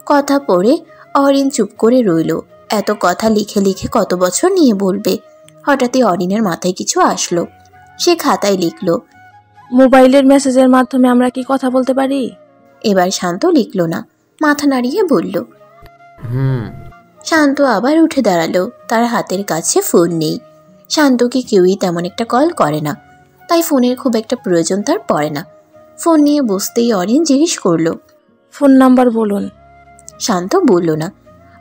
কথা পড়ে অরিন চুপ করে রইল। এত কথা লিখে লিখে কত বছর নিয়ে বলবে। হঠাৎই অরিনের মাথায় কিছু আসলো। সে খাতায় লিখল, মোবাইলের মেসেজের মাধ্যমে আমরা কি কথা বলতে পারি? এবার শান্ত লিখল না, মাথা নাড়িয়ে বলল শান্ত আবার উঠে দাঁড়ালো। তার হাতের কাছে ফোন নেই। শান্তকে কেউই তেমন একটা কল করে না, তাই ফোনের খুব একটা প্রয়োজন তার পড়ে না। ফোন নিয়ে বসতেই অরিন জিজ্ঞেস করলো, ফোন নাম্বার বলুন। শান্ত বলল না।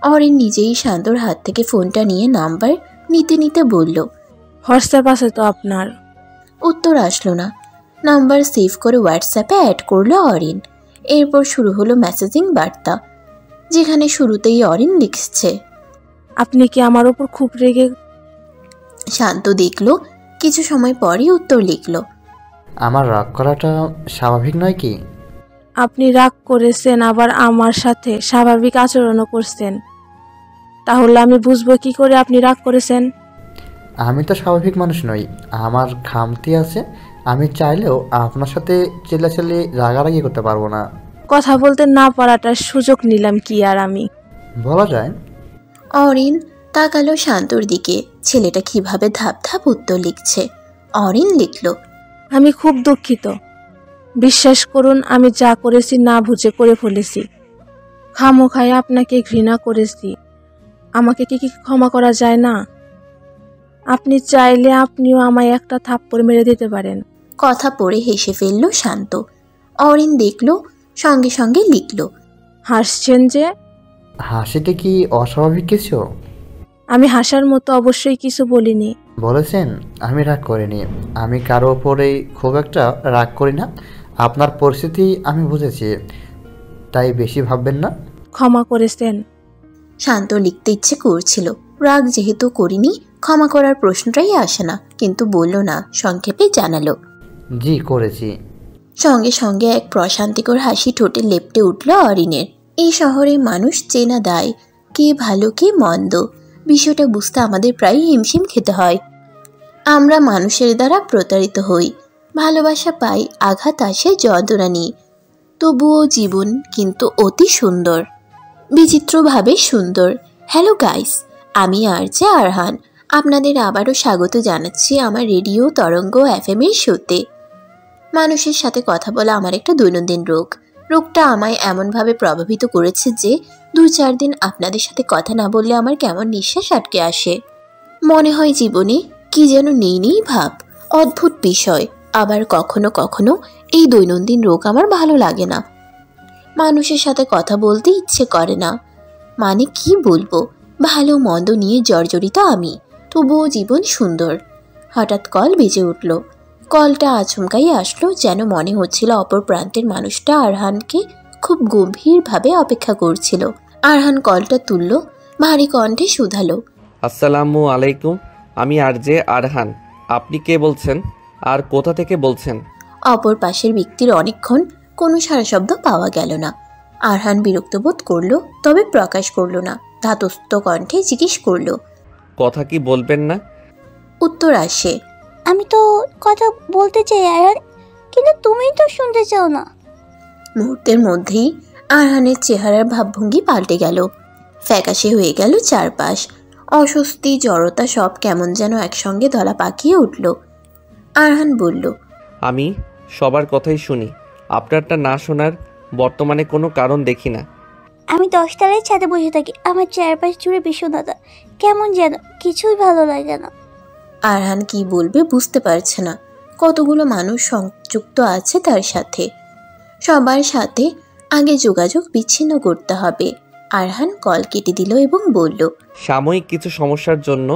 অরিন নিজেই শান্তর হাত থেকে ফোনটা নিয়ে নাম্বার নিতে নিতে বলল, হোয়াটসঅ্যাপ আছে তো আপনার? উত্তর আসলো না। নাম্বার সেভ করে হোয়াটসঅ্যাপে অ্যাড করলো অরিন। এরপর শুরু হলো মেসেজিং বার্তা, যেখানে শুরুতেই অরিন লিখছে, আপনি কি আমার উপর খুব রেগে? শান্ত দেখলো, কিছু সময় পরই উত্তর লিখল, আমার রাগ করাটা স্বাভাবিক নয় কি? আপনি রাগ করেছেন, আবার আমার সাথে স্বাভাবিক আচরণও করছেন। তাহলে আমি বুঝবো কি করে আপনি রাগ করেছেন? আমি তো স্বাভাবিক মানুষ নই, আমার খামতি আছে। আমি চাইলেও আপনার সাথে চিল্লাচিল্লি রাগারাগি করতে পারবো না। কথা বলতে না পারাটার সুযোগ নিলাম কি আর আমি? বলা যায়। অরিন তাকালো শান্তর দিকে। ছেলেটা কিভাবে ধাপ ধাপ উত্তর লিখছে। অরিন লিখল, আমি খুব দুঃখিত। বিশ্বাস করুন, আমি যা করেছি না বুঝে করে ফেলেছি। খামোখায় আপনাকে ঘৃণা করেছি। আমাকে কি ক্ষমা করা যায় না? আপনি চাইলে আপনিও আমায় একটা থাপ্পড় মেরে দিতে পারেন। কথা পড়ে হেসে ফেলল শান্ত। অরিন দেখল, সঙ্গে সঙ্গে লিখল, হাসছেন যে? হাসিটা কি অস্বাভাবিক কিছু? আমি হাসার মতো অবশ্যই কিছু বলিনি। বলেছেন আমি রাগ করিনি। আমি কারো ওপরেই খুব একটা রাগ করি না। আপনার পরিস্থিতি আমি বুঝেছি, তাই বেশি ভাববেন না। ক্ষমা করেছেন? শান্ত লিখতে ইচ্ছে করছিল। রাগ যেহেতু করিনি, ক্ষমা করার প্রশ্নটাই আসে না, কিন্তু বলল না, সংক্ষেপে জানালো, জি করেছি। সঙ্গে সঙ্গে এক প্রশান্তিকর হাসি ঠোঁটে লেপ্টে উঠল অরিনের। এই শহরে মানুষ চেনা দায়, কে ভালো কে মন্দ, বিষয়টা বুঝতে আমাদের প্রায় হিমশিম খেতে হয়। আমরা মানুষের দ্বারা প্রতারিত হই, ভালোবাসা পাই, আঘাত আসে যন্ত্রণা নিয়ে। তবুও জীবন কিন্তু অতি সুন্দর, বিচিত্রভাবে সুন্দর। হ্যালো গাইস, আমি আরজে আরহান। আপনাদের আবারও স্বাগত জানাচ্ছি আমার রেডিও তরঙ্গ FM এর শোতে। মানুষের সাথে কথা বলা আমার একটা দৈনন্দিন রোগ। রোগটা আমায় এমনভাবে প্রভাবিত করেছে যে 2-4 দিন আপনাদের সাথে কথা না বললে আমার কেমন নিঃশ্বাস আটকে আসে। মনে হয় জীবনে কি যেন নেই নেই ভাব। অদ্ভুত বিষয়। আবার কখনো কখনো এই দৈনন্দিন রোগ আমার ভালো লাগে না। মানুষের সাথে কথা বলতে ইচ্ছে করে না। মানে কি বলবো, ভালো মন্দ নিয়ে জর্জরিত আমি, তবুও জীবন সুন্দর। হঠাৎ কল বেজে উঠল। কলটা আচমকাই আসলো, যেন মনে হচ্ছিল অপর প্রান্তের মানুষটা আরহানকে খুব গম্ভীরভাবে অপেক্ষা করছিল। আরহান কলটা তুলল, ভারী কণ্ঠে শুধালো, আসসালামু আলাইকুম, আমি আরজে আরহান। আপনি কে বলছেন আর কোথা থেকে বলছেন? অপর পাশের ব্যক্তির অনেকক্ষণ কোনো সারা শব্দ পাওয়া গেল না। আরহান বিরক্ত বোধ করলো, তবে প্রকাশ করলো না। ধাতস্থ কণ্ঠে জিজ্ঞেস করলো, কথা কি বলবেন না? উত্তর আসে, আমি তো কথা বলতে চাই আরহান, কিন্তু তুমি তো শুনতে চাও না। মুহূর্তের মধ্যেই আরহানের চেহারার ভাবভঙ্গি পাল্টে গেল। ফ্যাকাশে হয়ে গেল চারপাশ। অস্বস্তি, জড়তা সব কেমন যেন একসঙ্গে দলা পাকিয়ে উঠল। আরহান বলল, আমি সবার কথাই শুনি, আপনারটা না শোনার বর্তমানে কোনো কারণ দেখি না। আমি 10 তলায় ছাদে বসে থাকি, আমার চারপাশ জুড়ে বিষণ্ণতা, কেমন যেন কিছুই ভালো লাগে না। আরহান কি বলবে বুঝতে পারছে না। কতগুলো মানুষ সংযুক্ত আছে তার সাথে, সবার সাথে আগে যোগাযোগ বিচ্ছিন্ন করতে হবে। আরহান কল কেটে দিল এবং বলল, সাময়িক কিছু সমস্যার জন্য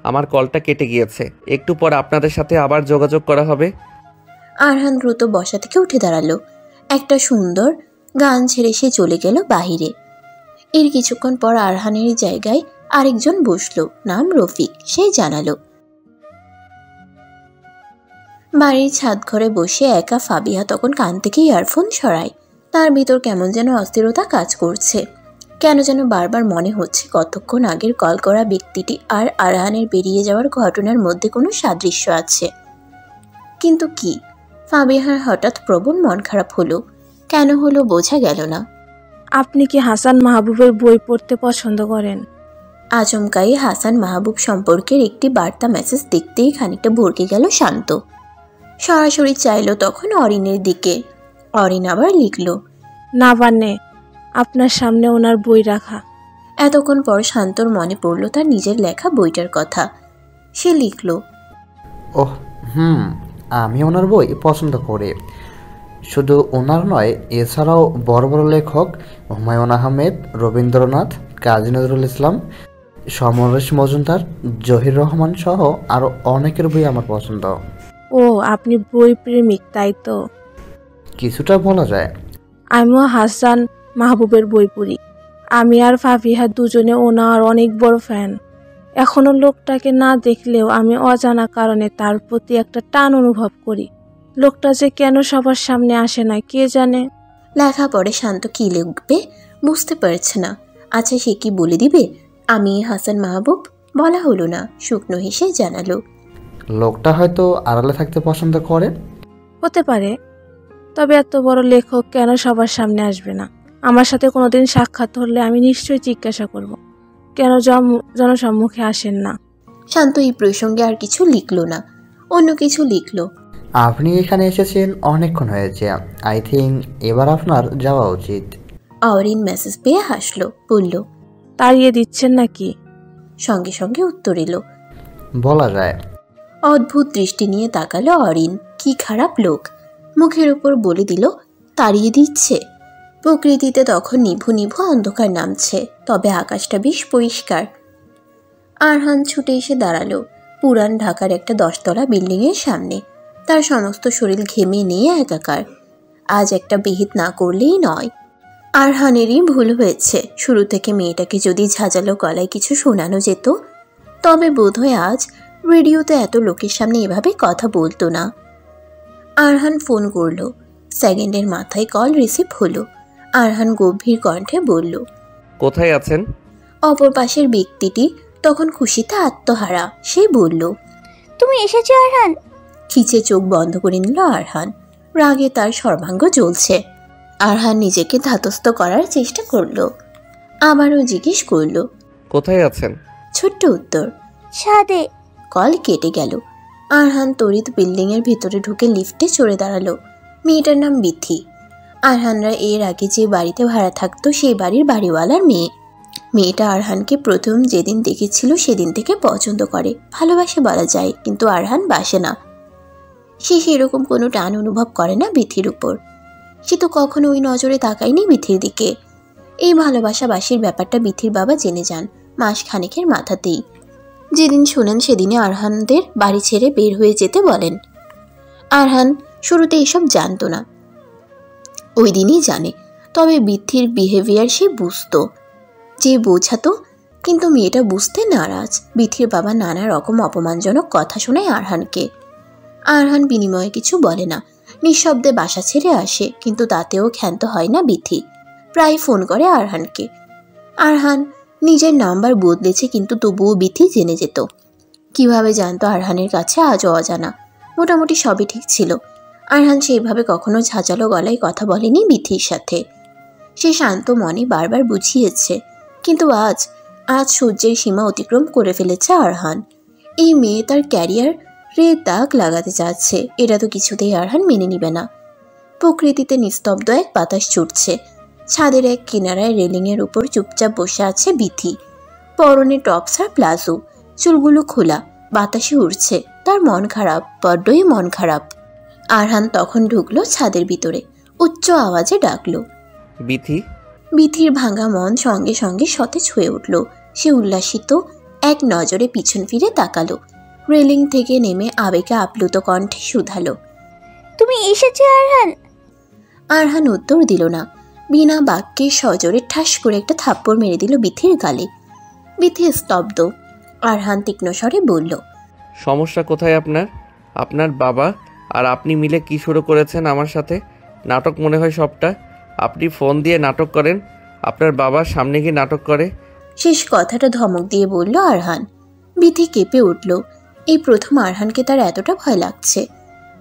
আমার কলটা কেটে গিয়েছে, একটু পর আপনাদের সাথে আবার যোগাযোগ করা হবে। আরহান দ্রুত বসা থেকে উঠে দাঁড়ালো। একটা সুন্দর গান ছেড়ে সে চলে গেল বাহিরে। এর কিছুক্ষণ পর আরহানের জায়গায় আরেকজন বসলো, নাম রফিক। সে জানালো, বাড়ির ছাদ ঘরে বসে একা ফাবিহা তখন কান থেকে ইয়ারফোন সরায়। তার ভিতর কেমন যেন অস্থিরতা কাজ করছে। কেন যেন বারবার মনে হচ্ছে কতক্ষণ আগের কল করা ব্যক্তিটি আর আরহানের বেরিয়ে যাওয়ার ঘটনার মধ্যে কোনো সাদৃশ্য আছে। কিন্তু কি? ফাবিহার হঠাৎ প্রবল মন খারাপ হলো। কেন হলো বোঝা গেল না। আপনি কি হাসান মাহবুবের বই পড়তে পছন্দ করেন? আচমকাই হাসান মাহবুব সম্পর্কের একটি বার্তা মেসেজ দেখতেই খানিকটা ভরকে গেল শান্ত। সরাসরি চাইল তখন অরিনের দিকে। অরিন আবার লিখল, না বানে, আপনার সামনে ওনার বই রাখা। এতক্ষণ পর শান্তর মনে পড়ল তার নিজের লেখা বইটার কথা। সে লিখল, ওহ আমি ওনার বই পছন্দ করি। শুধু ওনার নয়, এছাড়াও বড় বড় লেখক হুমায়ুন আহমেদ, রবীন্দ্রনাথ, কাজী নজরুল ইসলাম, সমরেশ মজুমদার, জহির রহমান সহ আরও অনেকের বই আমার পছন্দ। ও, আপনি বই প্রেমিক তাই তো? কিছুটা বলা যায়। আমিও হাসান মাহবুবের বই পড়ি। আমি আর ফাফিহা দুজনে ওনার অনেক বড় ফ্যান। এখনো লোকটাকে না দেখলেও আমি অজানা কারণে তার প্রতি একটা টান অনুভব করি। লোকটা যে কেন সবার সামনে আসে না কে জানে। লেখা পড়ে শান্ত কি লিখবে বুঝতে পারছে না। আচ্ছা, সে কি বলে দিবে আমি হাসান মাহবুব? বলা হলো না। শুকনো হেসে জানালো, লোকটা হয়তো আড়ালে থাকতে পছন্দ করে। হতে পারে, তবে এত বড় লেখক কেন সবার সামনে আসবে না? আমার সাথে কোনোদিন সাক্ষাৎ হলে আমি নিশ্চয়ই জিজ্ঞাসা করব, কেন জনসম্মুখে আসেন না। শান্ত এই প্রসঙ্গে আর কিছু লিখল না, অন্য কিছু লিখল। আপনি এখানে এসেছেন অনেকক্ষণ হয়েছে, আই থিঙ্ক এবার আপনার যাওয়া উচিত। অরিন মেসেজ পেয়ে হাসলো, বলল, তাড়িয়ে দিচ্ছেন নাকি? সঙ্গে সঙ্গে উত্তর এলো। বলা যায়। অদ্ভুত দৃষ্টি নিয়ে তাকালো অরিন। কি খারাপ লোক, মুখের উপর বলে দিল তাড়িয়ে দিচ্ছে। প্রকৃতিতে তখন নিভু নিভু অন্ধকার নামছে, তবে আকাশটা বেশ পরিষ্কার। আরহান ছুটে এসে দাঁড়ালো পুরান ঢাকার একটা 10তলা বিল্ডিংয়ের সামনে। তার সমস্ত শরীর ঘেমে নিয়ে একাকার। আজ একটা বিহিত না করলেই নয়। আরহানেরই ভুল হয়েছে। শুরু থেকে মেয়েটাকে যদি ঝাঁঝালো গলায় কিছু শোনানো যেত, তবে বোধহয় আজ রেডিওতে এত লোকের সামনে এভাবে কথা বলতো না। আরহান ফোন করলো। সেকেন্ডের মাথায় কল রিসিভ হলো। আরহান গম্ভীর কণ্ঠে বলল, কোথায় আছেন? অপর পাশের ব্যক্তিটি তখন খুশিতে আত্মহারা। সে বলল, তুমি এসেছো আরহান? খিচে চোখ বন্ধ করে নিল আরহান। রাগে তার সর্বাঙ্গ জ্বলছে। আরহান নিজেকে ধাতস্থ করার চেষ্টা করলো। আবারও জিজ্ঞেস করলো, কোথায় আছেন? ছোট্ট উত্তর, ছাদে। কল কেটে গেল। আরহান তড়িৎ বিল্ডিংয়ের ভিতরে ঢুকে লিফটে চড়ে দাঁড়ালো। মেয়েটার নাম বিথি। আরহানরা এর আগে যে বাড়িতে ভাড়া থাকতো সেই বাড়ির বাড়িওয়ালার মেয়ে। মেয়েটা আরহানকে প্রথম যেদিন দেখেছিল সেদিন থেকে পছন্দ করে, ভালোবাসে বলা যায়, কিন্তু আরহান বাসে না। সে সেরকম কোনো টান অনুভব করে না বিথির উপর। সে তো কখনো ওই নজরে তাকায়নি বিথির দিকে। এই ভালোবাসাবাসির ব্যাপারটা বিথির বাবা জেনে যান মাস খানেকের মাথাতেই। যেদিন শোনেন সেদিনে আরহানদের বাড়ি ছেড়ে বের হয়ে যেতে বলেন। আরহান শুরুতে এসব জানতো না, ওই দিনই জানে। তবে বিথির বিহেভিয়ার সে বুঝতো, যে বোঝাতো। কিন্তু মেয়েটা বুঝতে নারাজ। বিথির বাবা নানা রকম অপমানজনক কথা শোনায় আরহানকে। আরহান বিনিময়ে কিছু বলে না, নিঃশব্দে বাসা ছেড়ে আসে। কিন্তু তাতেও ক্ষান্ত হয় না বিথি। প্রায় ফোন করে আরহানকে। আরহান নিজের নাম্বার বদলেছে, কিন্তু তবুও বিথি জেনে যেত। কিভাবে জানতো আরহানের কাছে আজও অজানা। মোটামুটি সবই ঠিক ছিল। আরহান সেইভাবে কখনো ঝাঁঝালো গলায় কথা বলেনি বিথির সাথে। সে শান্ত মনে বারবার বুঝিয়েছে, কিন্তু আজ সহ্যের সীমা অতিক্রম করে ফেলেছে আরহান। এই মেয়ে তার ক্যারিয়ারে দাগ লাগাতে চাচ্ছে, এটা তো কিছুতেই আরহান মেনে নিবে না। প্রকৃতিতে নিস্তব্ধ এক বাতাস ছুটছে। ছাদের এক কিনারায় রেলিংয়ের উপর চুপচাপ বসে আছে বিথি। পরনে টপস আর প্লাজো, চুলগুলো খোলা, বাতাসে উড়ছে। তার মন খারাপ, বড্ডই মন খারাপ। আরহান তখন ঢুকলো ছাদের ভিতরে, উচ্চ আওয়াজে ডাকলো, বিথি। বিথির ভাঙা মন সঙ্গে সঙ্গে সতেজ হয়ে উঠল। সে উল্লাসিত এক নজরে পিছন ফিরে তাকালো। রেলিং থেকে নেমে আবেগে আপ্লুত কণ্ঠে শুধালো, তুমি এসেছো আরহান? আরহান উত্তর দিল না। বিনা বাক্যে সজোরে ঠাস করে একটা থাপ্পড় মেরে দিল বিথির গালে। বিথি স্তব্ধ। আরহান তীক্ষ্ণ স্বরে বলল, সমস্যা কোথায় আপনার? আপনার বাবা আর আপনি মিলে কি শুরু করেছেন আমার সাথে? নাটক মনে হয় সবটা। আপনি ফোন দিয়ে নাটক করেন, আপনার বাবার সামনে গিয়ে নাটক করে। শেষ কথাটা ধমক দিয়ে বলল আরহান। বিথি কেঁপে উঠল। এই প্রথম আরহানকে তার এতটা ভয় লাগছে।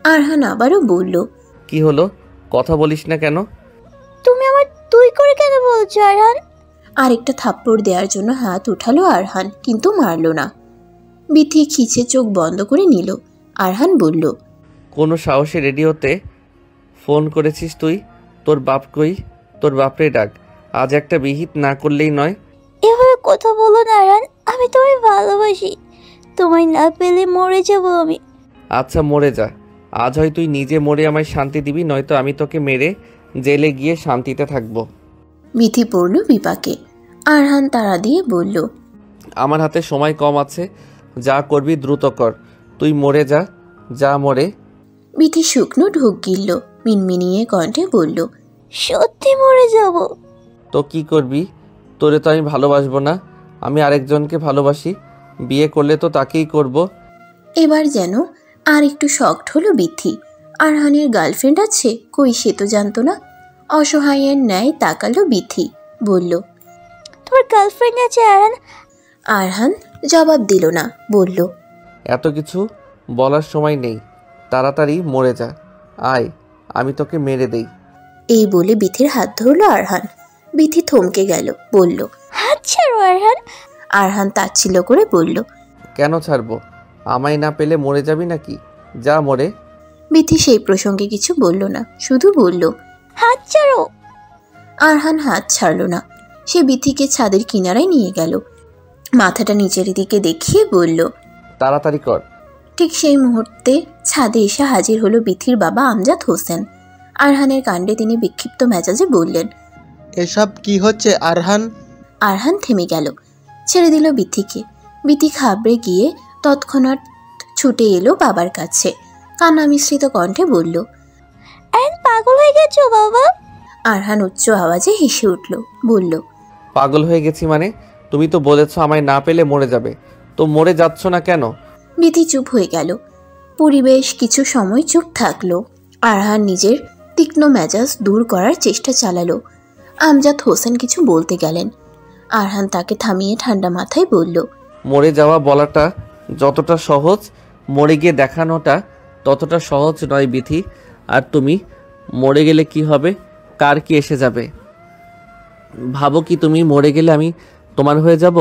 আরহান আবারও বলল, কি হলো, কথা বলিস না কেন? তুমি আমার তুই করে কেন বলছো আরহান? আরেকটা থাপ্পড় দেওয়ার জন্য হাত উঠালো আরহান, কিন্তু মারল না। বিথি খিচে চোখ বন্ধ করে নিল। আরহান বলল, কোনো সাহসে রেডিওতে ফোন করেছিস তুই? তোর বাপ কই? তোর বাপরে ডাক। আজ একটা বিহিত না করলেই নয়। এভাবে কথা বলো না আরহান, আমি তোমায় ভালোবাসি। তোমায় না পেলে মরে যাব আমি। আচ্ছা মরে যা। আজ হয় তুই নিজে মরে আমায় শান্তি দিবি, নয়তো আমি তোকে মেরে জেলে গিয়ে শান্তিতে থাকবো। বিথি পড়ল বিপাকে। আরহান তাড়া দিয়ে বলল, আমার হাতে সময় কম আছে, যা করবি দ্রুত কর। তুই মরে যা, যা মরে। বিথি শুকনো ঢোক গিলল, মিনমিনিয়ে কণ্ঠে বলল, সত্যি মরে যাব। তো কি করবি? তোরে তো আমি ভালোবাসবো না, আমি আরেকজনকে ভালোবাসি। বিয়ে করলে তো তাকেই করব। এবার যেন আর একটু শকড হলো বিথি। আরহানের গার্লফ্রেন্ড আছে? কই, সে তো জানতো না। অসহায়ের ন্যায় তাকালো বিথি, বলল, তোমার গার্লফ্রেন্ড আছে আরহান? আরহান জবাব দিল না, বলল, এত কিছু বলার সময় নেই, তাড়াতাড়ি মরে যা। আয়, আমি তোকে মেরে দেই। এই বলে বিথির হাত ধরল আরহান। বিথি থমকে গেল, বলল, হাত ছাড়ো আরহান। আরহান তাচ্ছিল্য করে বলল, কেন ছাড়বো? আমায় না পেলে মরে যাবি নাকি? যা মরে। বিথি সেই প্রসঙ্গে কিছু বলল না, শুধু বলল, হাত ছাড়ো। আরহান হাত ছাড়ল না। সে বিথিকে ছাদের কিনারায় নিয়ে গেল, মাথাটা নিচের দিকে দেখিয়ে বলল, তাড়াতাড়ি কর। ঠিক সেই মুহূর্তে ছাদে এসে হাজির হলো বিথির বাবা আমজাদ হোসেন। আরহানের কাণ্ডে তিনি বিক্ষিপ্ত মেজাজে বললেন, এসব কি হচ্ছে আরহান? আরহান থেমে গেল, ছেড়ে দিল বিথিকে। বিথি ঘাবড়ে গিয়ে তৎক্ষণাৎ ছুটে এলো বাবার কাছে, কান্না মিশ্রিত কণ্ঠে বলল, আরহান পাগল হয়ে গেছো বাবা? আরহান উচ্চ আওয়াজে হেসে উঠল, বলল, পাগল হয়ে গেছি মানে? তুমি তো বলেছ আমায় না পেলে মরে যাবে, তো মরে যাচ্ছ না কেন? বিথি চুপ হয়ে গেল। পরিবেশ কিছু সময় চুপ থাকলো। আরহান নিজের তীক্ষ্ণ মেজাজ দূর করার চেষ্টা চালালো। আমজাদ হোসেন কিছু বলতে গেলেন। আরহান তাকে থামিয়ে ঠান্ডা মাথায় বলল, মরে যাওয়া বলাটা যতটা সহজ, মরে গিয়ে দেখানোটা ততটা সহজ নয় বিথি। আর তুমি মরে গেলে কি হবে? কার কি এসে যাবে? ভাবো কি তুমি মরে গেলে আমি তোমার হয়ে যাব?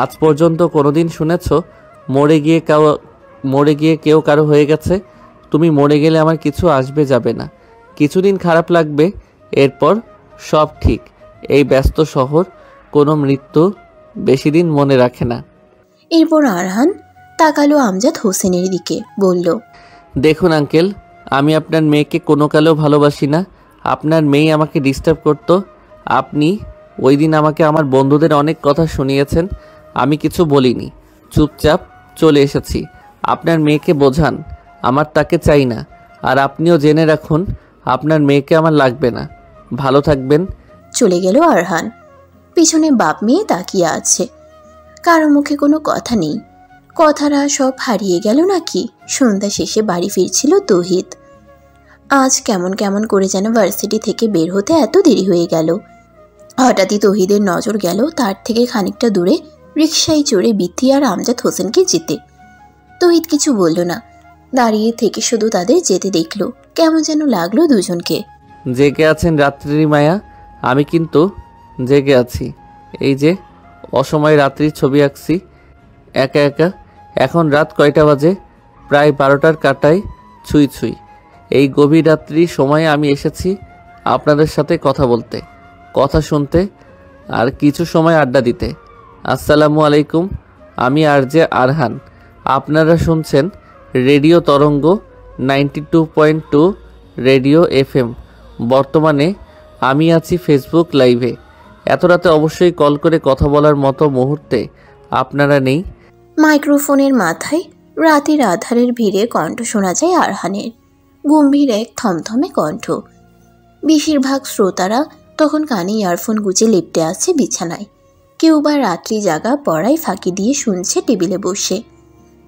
আজ পর্যন্ত কোনোদিন শুনেছ মরে গিয়ে কেউ কারো হয়ে গেছে? তুমি মরে গেলে আমার কিছু আসবে যাবে না, কিছুদিন খারাপ লাগবে, এরপর সব ঠিক। এই ব্যস্ত শহর কোনো মৃত্যু বেশি দিন মনে রাখে না। এরপর আরহান তাকালো আমজাদ হোসেনের দিকে, বলল, দেখুন আঙ্কেল, আমি আপনার মেয়েকে কোনো কালেও ভালোবাসি না। আপনার মেয়ে আমাকে ডিস্টার্ব করতো। আপনি ওই দিন আমাকে আমার বন্ধুদের অনেক কথা শুনিয়েছেন, আমি কিছু বলিনি, চুপচাপ চলে এসেছি। আপনার মেয়েকে বোঝান আমার তাকে চাই না। আর আপনিও জেনে রাখুন আপনার মেয়েকে আমার লাগবে না। ভালো থাকবেন। চলে গেল আরহান। পিছনে বাপ মেয়ে তাকিয়ে আছে, কারো মুখে কোনো কথা নেই। কথাটা সব হারিয়ে গেল নাকি? সন্ধ্যা শেষে বাড়ি ফিরছিল তৌহিদ। আজ কেমন কেমন করে যেন ভার্সিটি থেকে বের হতে এত দেরি হয়ে গেল। হঠাৎই তৌহিদের নজর গেল তার থেকে খানিকটা দূরে রিকশায় চড়ে বিথি আর আমজাদ হোসেনকে যেতে। তৌহিদ কিছু বলল না, দাঁড়িয়ে থেকে শুধু তাদের যেতে দেখলো। কেমন যেন লাগলো দুজনকে। জেগে আছেন রাত্রির মায়া? আমি কিন্তু জেগে আছি। এই যে অসময়ে রাত্রির ছবি আঁকছি একা একা। এখন রাত কয়টা বাজে? প্রায় 12টার কাটায় ছুঁই ছুঁই। এই গভীর রাত্রির সময়ে আমি এসেছি আপনাদের সাথে কথা বলতে, কথা শুনতে, আর কিছু সময় আড্ডা দিতে। আসসালামু আলাইকুম, আমি আরজে আরহান। আপনারা শুনছেন রেডিও তরঙ্গ 92.2 রেডিও FM। বর্তমানে আমি আছি ফেসবুক লাইভে। এত রাতে অবশ্যই কল করে কথা বলার মতো মুহূর্তে আপনারা নেই। মাইক্রোফোনের মাথায় রাতের আধারের ভিড়ে কণ্ঠ শোনা যায় আরহানের, গম্ভীর এক থমথমে কণ্ঠ। বেশিরভাগ শ্রোতারা তখন কানে ইয়ারফোন গুজে লেপ্টে আছে বিছানায়। কেউ বা রাত্রি জাগা পড়ায় ফাঁকি দিয়ে শুনছে টেবিলে বসে।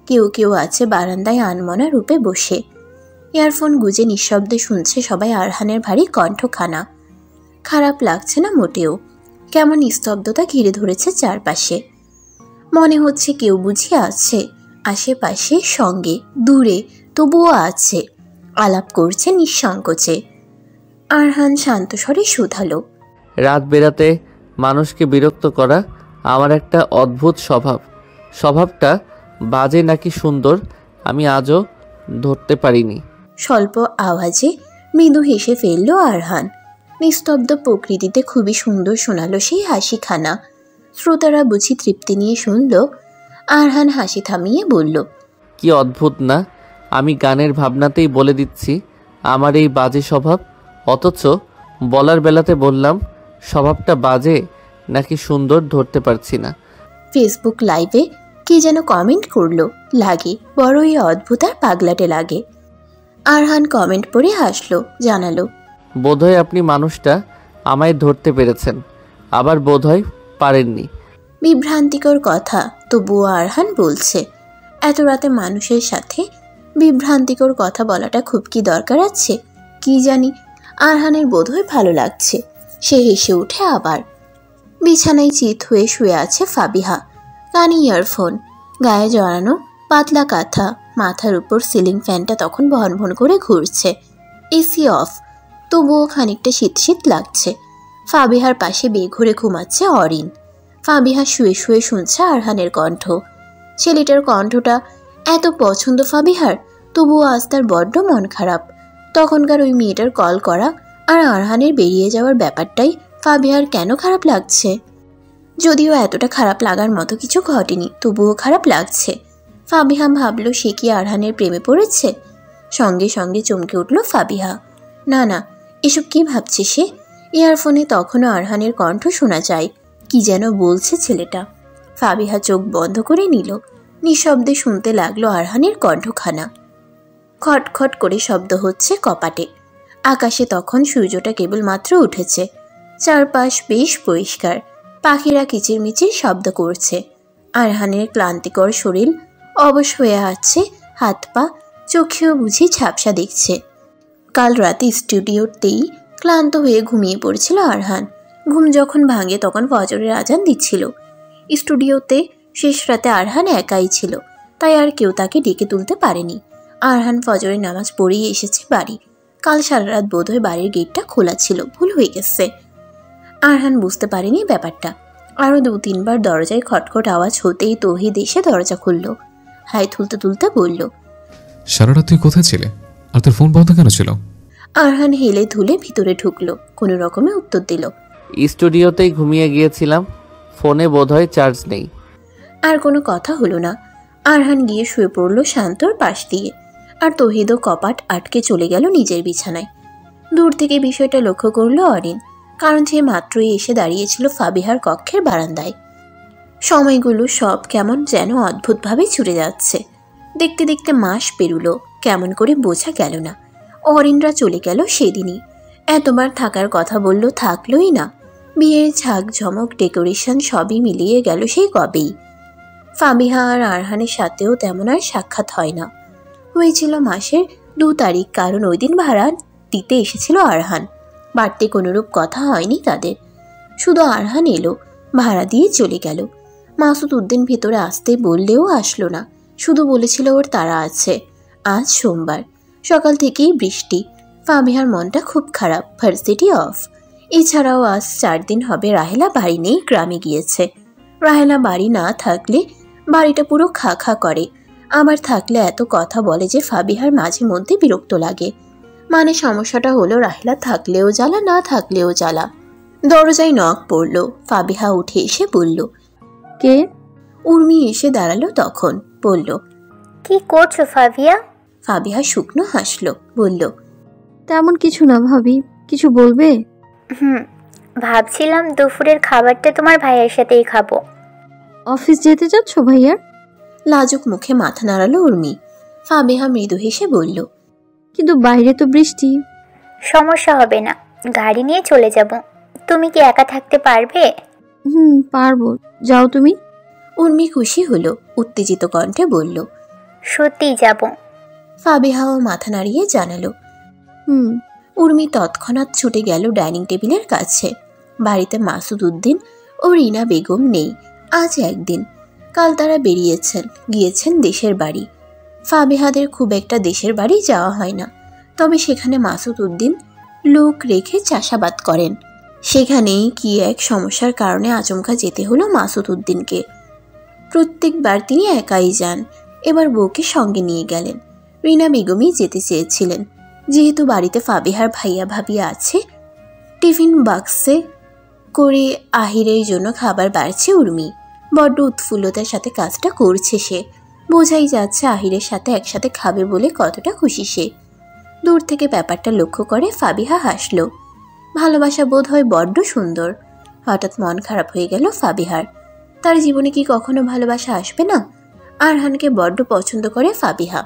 কেউ কেউ আছে বারান্দায় আনমনা রূপে বসে। ইয়ারফোন গুজে নিঃশব্দে শুনছে সবাই আরহানের ভারী কণ্ঠখানা। খারাপ লাগছে না মোটেও। কেমন নিস্তব্ধতা ঘিরে ধরেছে চারপাশে। মনে হচ্ছে কেউ বুঝি আছে আশেপাশে, সঙ্গে দূরে, তবুও আছে, আলাপ করছে নিঃসংকোচে। আরহান শান্ত স্বরে শুধালো, রাত বেরাতে মানুষকে বিরক্ত করা আমার একটা অদ্ভুত স্বভাব। স্বভাবটা বাজে নাকি সুন্দর আমি আজও ধরতে পারিনি। স্বল্প আওয়াজে মৃদু হেসে ফেলল আরহান। নিস্তব্ধ প্রকৃতিতে খুবই সুন্দর শোনালো সেই হাসিখানা। শ্রোতারা বুঝি তৃপ্তি নিয়ে শুনল। আরহান হাসি থামিয়ে বলল, কি অদ্ভুত না, আমি গানের ভাবনাতেই বলে দিচ্ছি আমার এই বাজে স্বভাব, অথচ বলার বেলাতে বললাম স্বভাবটা বাজে নাকি সুন্দর ধরতে পারছি না। ফেসবুক লাইভে কে যেন কমেন্ট করলো, লাগে বড়ই অদ্ভুত আর পাগলাটে লাগে। আরহান কমেন্ট পড়ে হাসলো, জানালো, বোধহয় আপনি মানুষটা আমায় ধরতে পেরেছেন, আবার বোধহয় পারেননি। বিভ্রান্তিকর কথা তবুও আরহান বলছে। এত রাতে মানুষের সাথে বিভ্রান্তিকর কথা বলাটা খুব কি দরকার আছে? কি জানি, আরহানের বোধহয় ভালো লাগছে। সে হেসে উঠে আবার। বিছানায় চিত হয়ে শুয়ে আছে ফাবিহা। কানে ইয়ারফোন, গায়ে জড়ানো পাতলা কাঁথা, মাথার উপর সিলিং ফ্যানটা তখন ভন ভন করে ঘুরছে। এসি অফ, তবুও খানিকটা শীত শীত লাগছে। ফাবিহার পাশে বেঘরে ঘুমাচ্ছে অরিন। ফাবিহা শুয়ে শুয়ে শুনছে আরহানের কণ্ঠ। ছেলেটার কণ্ঠটা এত পছন্দ ফাবিহার, তবুও আজ তার বড্ড মন খারাপ। তখনকার ওই মেয়েটার কল করা আর আরহানের বেরিয়ে যাওয়ার ব্যাপারটাই ফাবিহার কেন খারাপ লাগছে? যদিও এতটা খারাপ লাগার মতো কিছু ঘটেনি, তবুও খারাপ লাগছে। ফাবিহা ভাবল সে কি আরহানের প্রেমে পড়েছে? সঙ্গে সঙ্গে চমকে উঠল ফাবিহা। না না, এসব কি ভাবছে সে? ইয়ারফোনে তখনও আরহানের কণ্ঠ শোনা যায়। কি যেন বলছে ছেলেটা। ফাবিহা চোখ বন্ধ করে নিল। নিঃশব্দে শুনতে লাগলো আরহানের কণ্ঠখানা। খটখট করে শব্দ হচ্ছে কপাটে। আকাশে তখন সূর্যটা কেবলমাত্র উঠেছে। চারপাশ বেশ পরিষ্কার। পাখিরা কিচিরমিচির শব্দ করছে। আরহানের ক্লান্তিকর শরীর অবশ হয়ে আছে, হাত পা চোখেও বুঝি ঝাপসা দেখছে। কাল রাতে স্টুডিওতেই ক্লান্ত হয়ে ঘুমিয়ে পড়েছিল আরহান। ঘুম যখন ভাঙে তখন ফজরের আজান দিচ্ছিল। স্টুডিওতে শেষ রাতে আরহান একাই ছিল, তাই আর কেউ তাকে ডেকে তুলতে পারেনি। আরহান ফজরের নামাজ পড়েই এসেছে বাড়ি। কাল সারা রাত বোধহয় বাড়ির গেটটা খোলা ছিল, ভুল হয়ে গেছে। আরহান বুঝতে পারেনি ব্যাপারটা। আরও 2-3 বার দরজায় খটখট আওয়াজ হতেই তৌহিদ এসে দরজা খুলল। হাই তুলতে তুলতে বলল, সারা রাত তুই কোথায় ছিলে আর তোর ফোন বন্ধ কেন ছিল? আরহান হেলে ধুলে ভিতরে ঢুকলো, কোনো রকমে উত্তর দিল, স্টুডিওতেই ঘুমিয়ে গিয়েছিলাম, ফোনে বোধহয় চার্জ নেই। আর কোনো কথা হলো না। আরহান গিয়ে শুয়ে পড়ল শান্তর পাশ দিয়ে। আর তৌহিদও কপাট আটকে চলে গেল নিজের বিছানায়। দূর থেকে বিষয়টা লক্ষ্য করলো অরিন, কারণ সে মাত্রই এসে দাঁড়িয়েছিল ফাবিহার কক্ষের বারান্দায়। সময়গুলো সব কেমন যেন অদ্ভুতভাবে ছুটে যাচ্ছে। দেখতে দেখতে মাস পেরুলো, কেমন করে বোঝা গেল না। অরিনরা চলে গেল সেদিনই। এতবার থাকার কথা বলল, থাকলোই না। বিয়ের ঝাঁক ঝমক ডেকোরেশন সবই মিলিয়ে গেল সেই কবেই। ফাবিহা আর আরহানের সাথেও তেমন আর সাক্ষাৎ হয় না। হয়েছিল মাসের 2 তারিখ, কারণ ওই দিন ভাড়া দিতে এসেছিল আরহান। বাড়তে কোনোরূপ কথা হয়নি তাদের। শুধু আরহান এলো, ভাড়া দিয়ে চলে গেল। মাসুদ উদ্দিন ভেতরে আসতে বললেও আসলো না, শুধু বলেছিল ওর তাড়া আছে। আজ সোমবার, সকাল থেকেই বৃষ্টি। ফাবিহার মনটা খুব খারাপ, ভার্সিটি অফ। এছাড়াও আজ 4 দিন হবে রাহেলা বাড়ি নেই, গ্রামে গিয়েছে। রাহেলা বাড়ি না থাকলে বাড়িটা পুরো খা খা করে, আবার থাকলে এত কথা বলে যে ফাবিহার মাঝে মধ্যে বিরক্ত লাগে। মানে সমস্যাটা হলো রাহেলা থাকলেও জ্বালা, না থাকলেও জ্বালা। দরজায় নক পড়ল। ফাবিহা উঠে এসে বলল, কে? উর্মি এসে দাঁড়ালো তখন, বলল, কি করছো ফাবিয়া? ফাবিহা শুকনো হাসলো, বলল, তেমন কিছু না ভাবি, কিছু বলবে? ভাবছিলাম দুপুরের খাবারটা তোমার ভাইয়ের সাথেই খাবো। অফিস যেতে যাচ্ছ ভাইয়া? লাজুক মুখে মাথা নাড়ালো উর্মি। ফাবিহা মৃদু হেসে বলল, কিন্তু বাইরে তো বৃষ্টি। সমস্যা হবে না, গাড়ি নিয়ে চলে যাব। তুমি কি একা থাকতে পারবে? পারবো, যাও তুমি। উর্মি খুশি হলো, উত্তেজিত কণ্ঠে বলল, সত্যিই যাব। ফাবিহাও মাথা নাড়িয়ে জানালো। উর্মি তৎক্ষণাৎ ছুটে গেল ডাইনিং টেবিলের কাছে। বাড়িতে মাসুদ উদ্দিন ও রিনা বেগম নেই, আজ একদিন। কাল তারা গিয়েছেন দেশের বাড়ি। ফাবিহাদের খুব একটা দেশের বাড়ি যাওয়া হয় না, তবে সেখানে মাসুদ উদ্দিন লোক রেখে চাষাবাদ করেন। সেখানেই কি এক সমস্যার কারণে আচমকা যেতে হলো মাসুদ উদ্দিনকে। প্রত্যেকবার তিনি একাই যান, এবার বউকে সঙ্গে নিয়ে গেলেন। রিনা বেগমই যেতে চেয়েছিলেন, যেহেতু বাড়িতে ফাবিহার ভাইয়া ভাবি আছে। টিফিন বাক্সে করে আহিরের জন্য খাবার বাড়ছে উর্মি। বড্ড উৎফুল্লতার সাথে কাজটা করছে সে। বোঝাই যাচ্ছে আহিরের সাথে একসাথে খাবে বলে কতটা খুশি সে। দূর থেকে ব্যাপারটা লক্ষ্য করে ফাবিহা হাসল। ভালোবাসা বোধ হয় বড্ড সুন্দর। হঠাৎ মন খারাপ হয়ে গেল ফাবিহার। তার জীবনে কি কখনো ভালোবাসা আসবে না? আরহানকে বড্ড পছন্দ করে ফাবিহা।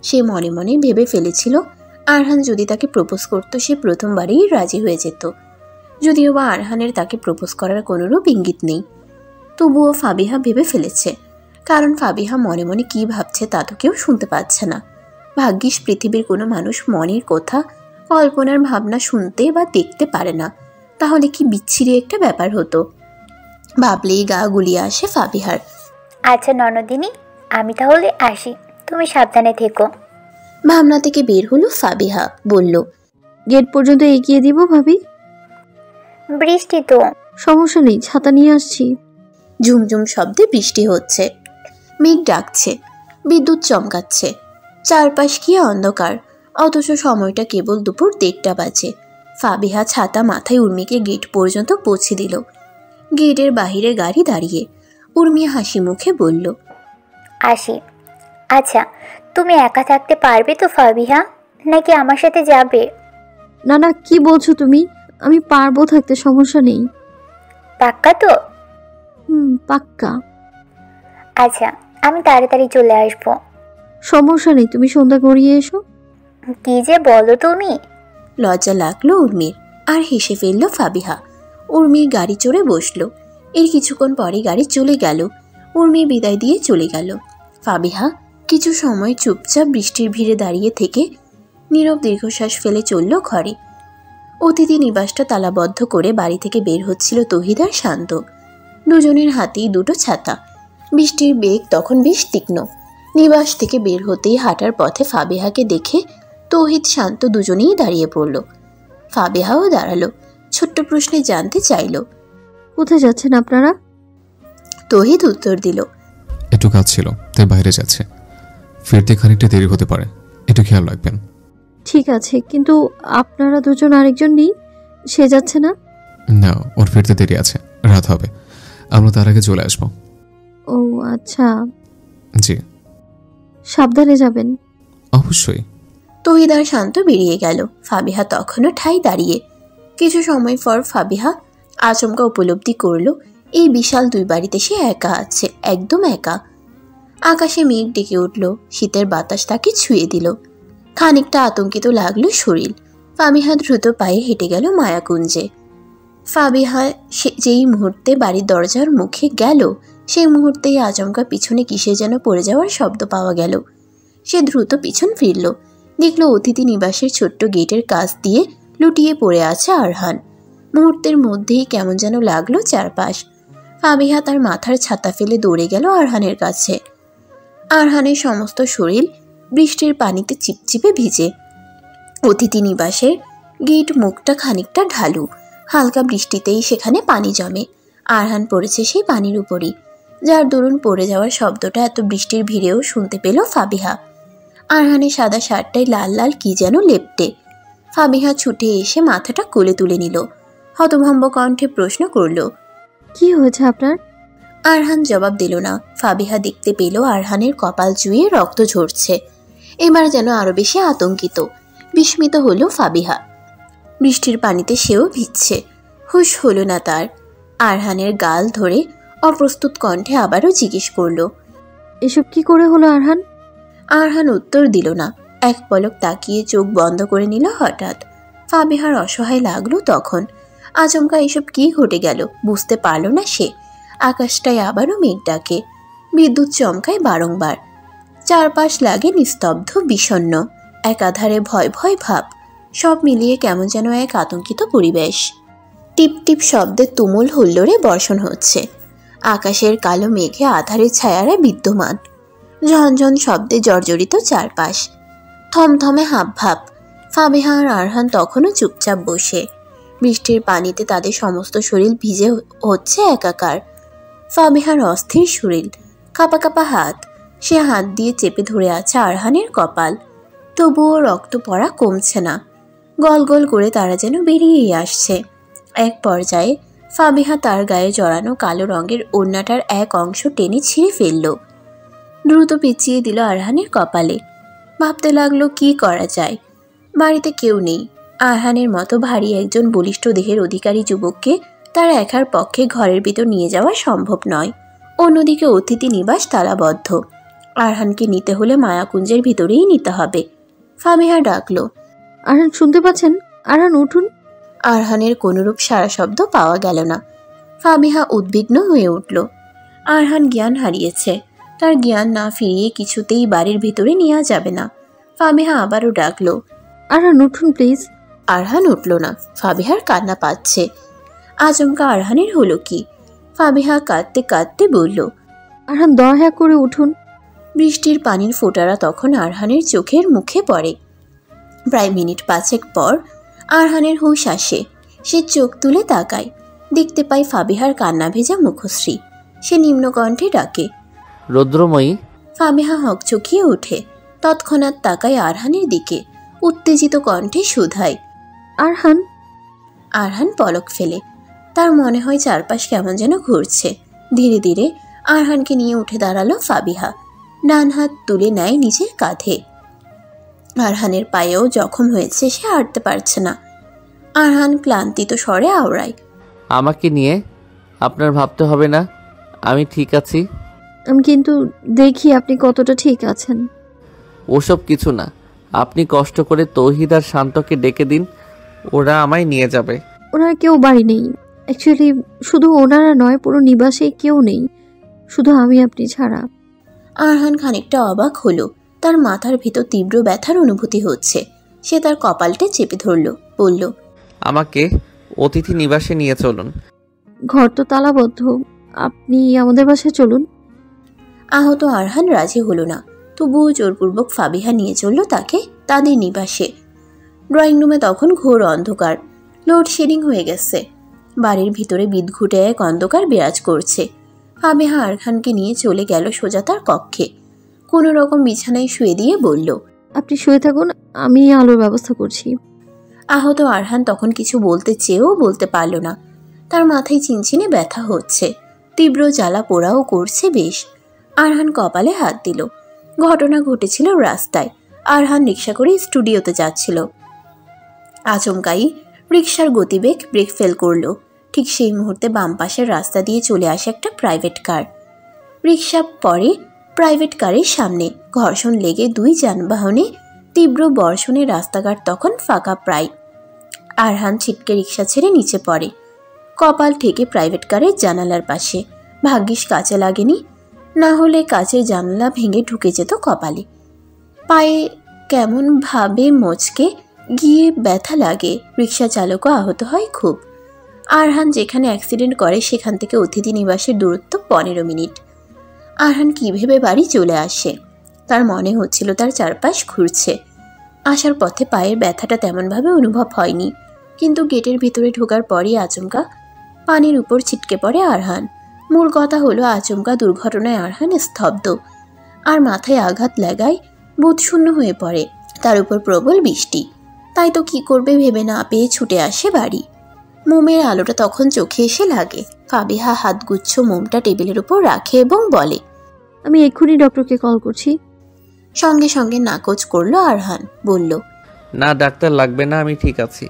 সে মনে মনে ভেবে ফেলেছিল আরহান যদি তাকে প্রপোজ করত সে প্রথমবারেই রাজি হয়ে যেত। যদিও বা আরহানের তাকে প্রপোজ করার কোনোরূপ ইঙ্গিত নেই, তবুও ফাবিহা ভেবে ফেলেছে। কারণ ফাবিহা মনে মনে কি ভাবছে তা তো কেউ শুনতে পাচ্ছে না। ভাগ্যিস পৃথিবীর কোনো মানুষ মনের কথা, কল্পনার ভাবনা শুনতে বা দেখতে পারে না, তাহলে কি বিচ্ছিরি একটা ব্যাপার হতো। ভাবলেই গা গুলিয়ে আসে ফাবিহার। আচ্ছা ননদিনী, আমি তাহলে আসি, তুমি সাবধানে থেকো। ভাবনা থেকে বের হলো ফাবিহা, বলল, গেট পর্যন্ত এগিয়ে দিব ভাবি? বৃষ্টি তো। সমস্যা নেই, ছাতা নিয়ে আসছি। ঝুমঝুম শব্দে বৃষ্টি হচ্ছে, মেঘ ডাকছে, বিদ্যুৎ চমকাচ্ছে। চারপাশ কি অন্ধকার, অথচ সময়টা কেবল দুপুর 1টা বাজে। ফাবিহা ছাতা মাথায় উর্মিকে গেট পর্যন্ত পৌঁছে দিল। গেটের বাহিরে গাড়ি দাঁড়িয়ে। উর্মি হাসি মুখে বলল, আসি। আচ্ছা, তুমি একা থাকতে পারবে তো ফাবিহা, নাকি আমার সাথে যাবে? না না, কি বলছো তুমি? আমি পারবো থাকতে, সমস্যা নেই। পাক্কা তো? পাক্কা। আচ্ছা, আমি তাড়াতাড়ি চলে আসবো। সমস্যা নেই, তুমি সন্ধ্যা গড়িয়ে এসো। কি যে বলো তুমি। লজ্জা লাগলো উর্মির, আর হেসে ফেলল ফাবিহা। উর্মি গাড়ি চড়ে বসলো। এর কিছুক্ষণ পরে গাড়ি চলে গেল। উর্মি বিদায় দিয়ে চলে গেল। ফাবিহা কিছু সময় চুপচাপ বৃষ্টির ভিড়ে দাঁড়িয়ে থেকে নীরব দীর্ঘশ্বাস ফেলে চলল ঘরে। অতিথি নিবাসটা তালাবদ্ধ করে বাড়ি থেকে বের হচ্ছিল তৌহিদ আর শান্ত। দুজনের হাতেই দুটো ছাতা। বৃষ্টির বেগ তখন বেশ তীক্ষ্ণ। নিবাস থেকে বের হতেই হাঁটার পথে ফাবিহাকে দেখে তৌহিদ শান্ত দুজনেই দাঁড়িয়ে পড়ল। ফাবিহাও দাঁড়ালো, ছোট্ট প্রশ্নে জানতে চাইল, কোথায় যাচ্ছেন আপনারা? তৌহিদ উত্তর দিল, একটু কাজ ছিল তাই বাইরে যাচ্ছে, ফিরতে খানিকটা দেরি হতে পারে, একটু খেয়াল রাখবেন। ঠিক আছে, কিন্তু আপনারা দুজন আরেকজন নেই, সে যাচ্ছে না? না, ওর ফিরতে দেরি আছে, রাত হবে, আমরা তার আগে চলে আসবো। ও আচ্ছা, জি। সাবধানে যাবেন। অবশ্যই। তৌহিদ আর শান্ত বেরিয়ে গেল। ফাবিহা তখনও ঠাই দাঁড়িয়ে। কিছু সময় পর ফাবিহা আচমকা উপলব্ধি করল এই বিশাল 2 বাড়িতে সে একা আছে, একদম একা। আকাশে মেঘ ডেকে উঠল, শীতের বাতাস তাকে ছুঁয়ে দিল। খানিকটা আতঙ্কিত লাগলো শরীর। ফাবিহা দ্রুত পায়ে হেঁটে গেল মায়াকুঞ্জে। ফাবিহা যেই মুহূর্তে বাড়ির দরজার মুখে গেল, সেই মুহূর্তেই আচমকা পিছনে কিসে যেন পড়ে যাওয়ার শব্দ পাওয়া গেল। সে দ্রুত পিছন ফিরল, দেখল অতিথি নিবাসের ছোট্ট গেটের কাছ দিয়ে লুটিয়ে পড়ে আছে আরহান। মুহূর্তের মধ্যেই কেমন যেন লাগলো চারপাশ। ফাবিহা তার মাথার ছাতা ফেলে দৌড়ে গেল আরহানের কাছে। আরহানের সমস্ত শরীর বৃষ্টির পানিতে চিপচিপে ভিজে। অতিথি নিবাসের গেট মুখটা খানিকটা ঢালু, হালকা বৃষ্টিতেই সেখানে পানি জমে। আরহান পড়েছে সেই পানির উপরই, যার দরুন পড়ে যাওয়ার শব্দটা এত বৃষ্টির ভিড়েও শুনতে পেল ফাবিহা। আরহানের সাদা শার্টটায় লাল লাল কি যেন লেপ্টে। ফাবিহা ছুটে এসে মাথাটা কোলে তুলে নিল। হতভম্ব কণ্ঠে প্রশ্ন করল, কি হয়েছে আপনার? আরহান জবাব দিল না। ফাবিহা দেখতে পেল আরহানের কপাল চুয়ে রক্ত ঝরছে। এবার যেন আরো বেশি আতঙ্কিত, বিস্মিত হলো ফাবিহা। বৃষ্টির পানিতে সেও ভিজছে। হুঁশ হলো না তার। আরহানের গাল ধরে অপ্রস্তুত কণ্ঠে আবারও জিজ্ঞেস করল, এসব কি করে হলো আরহান? আরহান উত্তর দিল না। এক পলক তাকিয়ে চোখ বন্ধ করে নিল। হঠাৎ ফাবিহার অসহায় লাগলো তখন। আচমকা এসব কি ঘটে গেল বুঝতে পারল না সে। আকাশটায় আবারও মেঘ ডাকে, বিদ্যুৎ চমকায় বারংবার। চারপাশ লাগে নিস্তব্ধ, বিষণ্ণ, একাধারে ভয় ভয় ভাব। সব মিলিয়ে কেমন যেন এক আতঙ্কিত পরিবেশ। টিপ টিপ শব্দে তুমুল হুল্লোড়ে বর্ষণ হচ্ছে। আকাশের কালো মেঘে আধারের ছায়ারা বিদ্যমান। ঝনঝন শব্দে জর্জরিত চারপাশ। থমথমে হাবভাব। ফাবিহা আর আরহান তখনও চুপচাপ বসে। বৃষ্টির পানিতে তাদের সমস্ত শরীর ভিজে হচ্ছে একাকার। ফাবিহার অস্থির শরীর, কাঁপা কাঁপা হাত, সে হাত দিয়ে চেপে ধরে আছে আরহানের কপাল। তবুও রক্ত পড়া কমছে না, গল গল করে তারা যেন বেরিয়েই আসছে। এক পর্যায়ে ফাবিহা তার গায়ে জড়ানো কালো রঙের ওড়নাটার এক অংশ টেনে ছিঁড়ে ফেলল, দ্রুত পেঁচিয়ে দিল আরহানের কপালে। ভাবতে লাগলো কি করা যায়। বাড়িতে কেউ নেই। আরহানের মতো ভারী একজন বলিষ্ঠ দেহের অধিকারী যুবককে তার একার পক্ষে ঘরের ভিতর নিয়ে যাওয়া সম্ভব নয়। অন্যদিকে অতিথি নিবাস তালাবদ্ধ। আরহানকে নিতে হলে মায়াকুঞ্জের ভিতরেই নিতে হবে। ফাবিহা ডাকলো, আরহান শুনতে পাচ্ছেন? আরহান উঠুন। আরহানের কোনরূপ সারা শব্দ পাওয়া গেল না। ফাবিহা উদ্বিগ্ন হয়ে উঠল। আরহান জ্ঞান হারিয়েছে, তার জ্ঞান না ফিরিয়ে কিছুতেই বাড়ির ভিতরে নেওয়া যাবে না। ফাবিহা আবারও ডাকলো, আরহান উঠুন প্লিজ। আরহান উঠল না। ফাবিহার কান্না পাচ্ছে। আচমকা আরহানের হলো কি? ফাবিহা কাঁদতে কাঁদতে বলল, আরহান দয়া করে উঠুন। বৃষ্টির পানির ফোঁটারা তখন আরহানের চোখের মুখে পড়ে। প্রায় মিনিট 5 পর আরহানের হুঁশ আসে। সে চোখ তুলে তাকায়, দেখতে পায় ফাবিহার কান্না ভেজা মুখশ্রী। সে নিম্নকণ্ঠে ডাকে, রৌদ্রময়ী। ফাবিহা হকচকিয়ে ওঠে, তৎক্ষণাৎ তাকায় আরহানের দিকে, উত্তেজিত কণ্ঠে শুধায়, আরহান। আরহান পলক ফেলে। তার মনে হয় চারপাশ কেমন যেন ঘুরছে। ধীরে ধীরে আরহানকে নিয়ে উঠে দাঁড়ালো ফাবিহা। ডান হাত তুলে নেয় নিজের কাঁধে। আরহানের পায়েও জখম হয়েছে, সে হাঁটতে পারছে না। আরহান ক্লান্তিত স্বরে আওড়ায়, আমাকে নিয়ে আপনার ভাবতে হবে না, আমি ঠিক আছি। আমি কিন্তু দেখি আপনি কতটা ঠিক আছেন। ওসব কিছু না, আপনি কষ্ট করে তৌহিদ আর শান্তকে ডেকে দিন, ওরা আমায় নিয়ে যাবে। ওনার কেউ বাড়ি নেই। অ্যাকচুয়ালি শুধু ওনারা নয়, পুরো নিবাসে কেউ নেই, শুধু আমি আপনি ছাড়া। আরহান খানিকটা অবাক হলো। তার মাথার ভিতর তীব্র ব্যথার অনুভূতি হচ্ছে। সে তার কপালটা চেপে ধরল, বলল, আমাকে অতিথি নিবাসে নিয়ে চলুন। ঘর তো তালাবদ্ধ, আপনি আমাদের বাসায় চলুন। আহত আরহান রাজি হলো না, তবুও জোরপূর্বক ফাবিহা নিয়ে চলল তাকে তাদের নিবাসে। ড্রয়িং রুমে তখন ঘোর অন্ধকার, লোডশেডিং হয়ে গেছে। বাড়ির ভিতরে বিদঘুটে এক অন্ধকার বিরাজ করছে। ফাবিহা আরহানকে নিয়ে চলে গেল সোজা তার কক্ষে। কোনো রকম বিছানায় শুয়ে দিয়ে বলল, আপনি শুয়ে থাকুন, আমি আলোর ব্যবস্থা করছি। আহত আরহান তখন কিছু বলতে চেয়েও বলতে পারল না। তার মাথায় চিনচিনে ব্যথা হচ্ছে, তীব্র জ্বালা পোড়াও করছে বেশ। আরহান কপালে হাত দিল। ঘটনা ঘটেছিল রাস্তায়। আরহান রিক্সা করে স্টুডিওতে যাচ্ছিল। আচমকাই রিক্সার গতিবেগ ব্রেক ফেল করলো। ঠিক সেই মুহূর্তে বাম পাশের রাস্তা দিয়ে চলে আসে একটা প্রাইভেট কার। রিক্সা পরে প্রাইভেট কারের সামনে ঘর্ষণ লেগে দুই যানবাহনে তীব্র বর্ষণে রাস্তাঘাট তখন ফাঁকা প্রায়। আরহান ছিটকে রিক্সা ছেড়ে নিচে পড়ে, কপাল ঠেকে প্রাইভেট কারের জানালার পাশে। ভাগ্যিস কাছে লাগেনি, না হলে কাচের জানালা ভেঙে ঢুকে যেত কপালে। পায়ে কেমন ভাবে মচকে গিয়ে ব্যথা লাগে। রিক্সা চালকও আহত হয় খুব। আরহান যেখানে অ্যাক্সিডেন্ট করে সেখান থেকে অতিথি নিবাসের দূরত্ব 15 মিনিট। আরহান কী ভেবে বাড়ি চলে আসে? তার মনে হচ্ছিল তার চারপাশ ঘুরছে। আসার পথে পায়ের ব্যথাটা তেমনভাবে অনুভব হয়নি, কিন্তু গেটের ভিতরে ঢোকার পরই আচমকা পানির উপর ছিটকে পড়ে আরহান। মূল কথা হলো আচমকা দুর্ঘটনায় আরহান স্তব্ধ, আর মাথায় আঘাত লাগায় বোধশূন্য হয়ে পড়ে। তার উপর প্রবল বৃষ্টি, তাই তো কি করবে ভেবে না পেয়ে ছুটে আসে বাড়ি। মোমের আলোটা তখন চোখে এসে লাগে। ফাবিহা হাতগুচ্ছ মোমটা টেবিলের উপর রাখে এবং বলে, আমি এক্ষুনি ডক্টরকে কল করছি। সঙ্গে সঙ্গে নাকচ করলো আরহান, বলল, না ডাক্তার লাগবে না, আমি ঠিক আছি।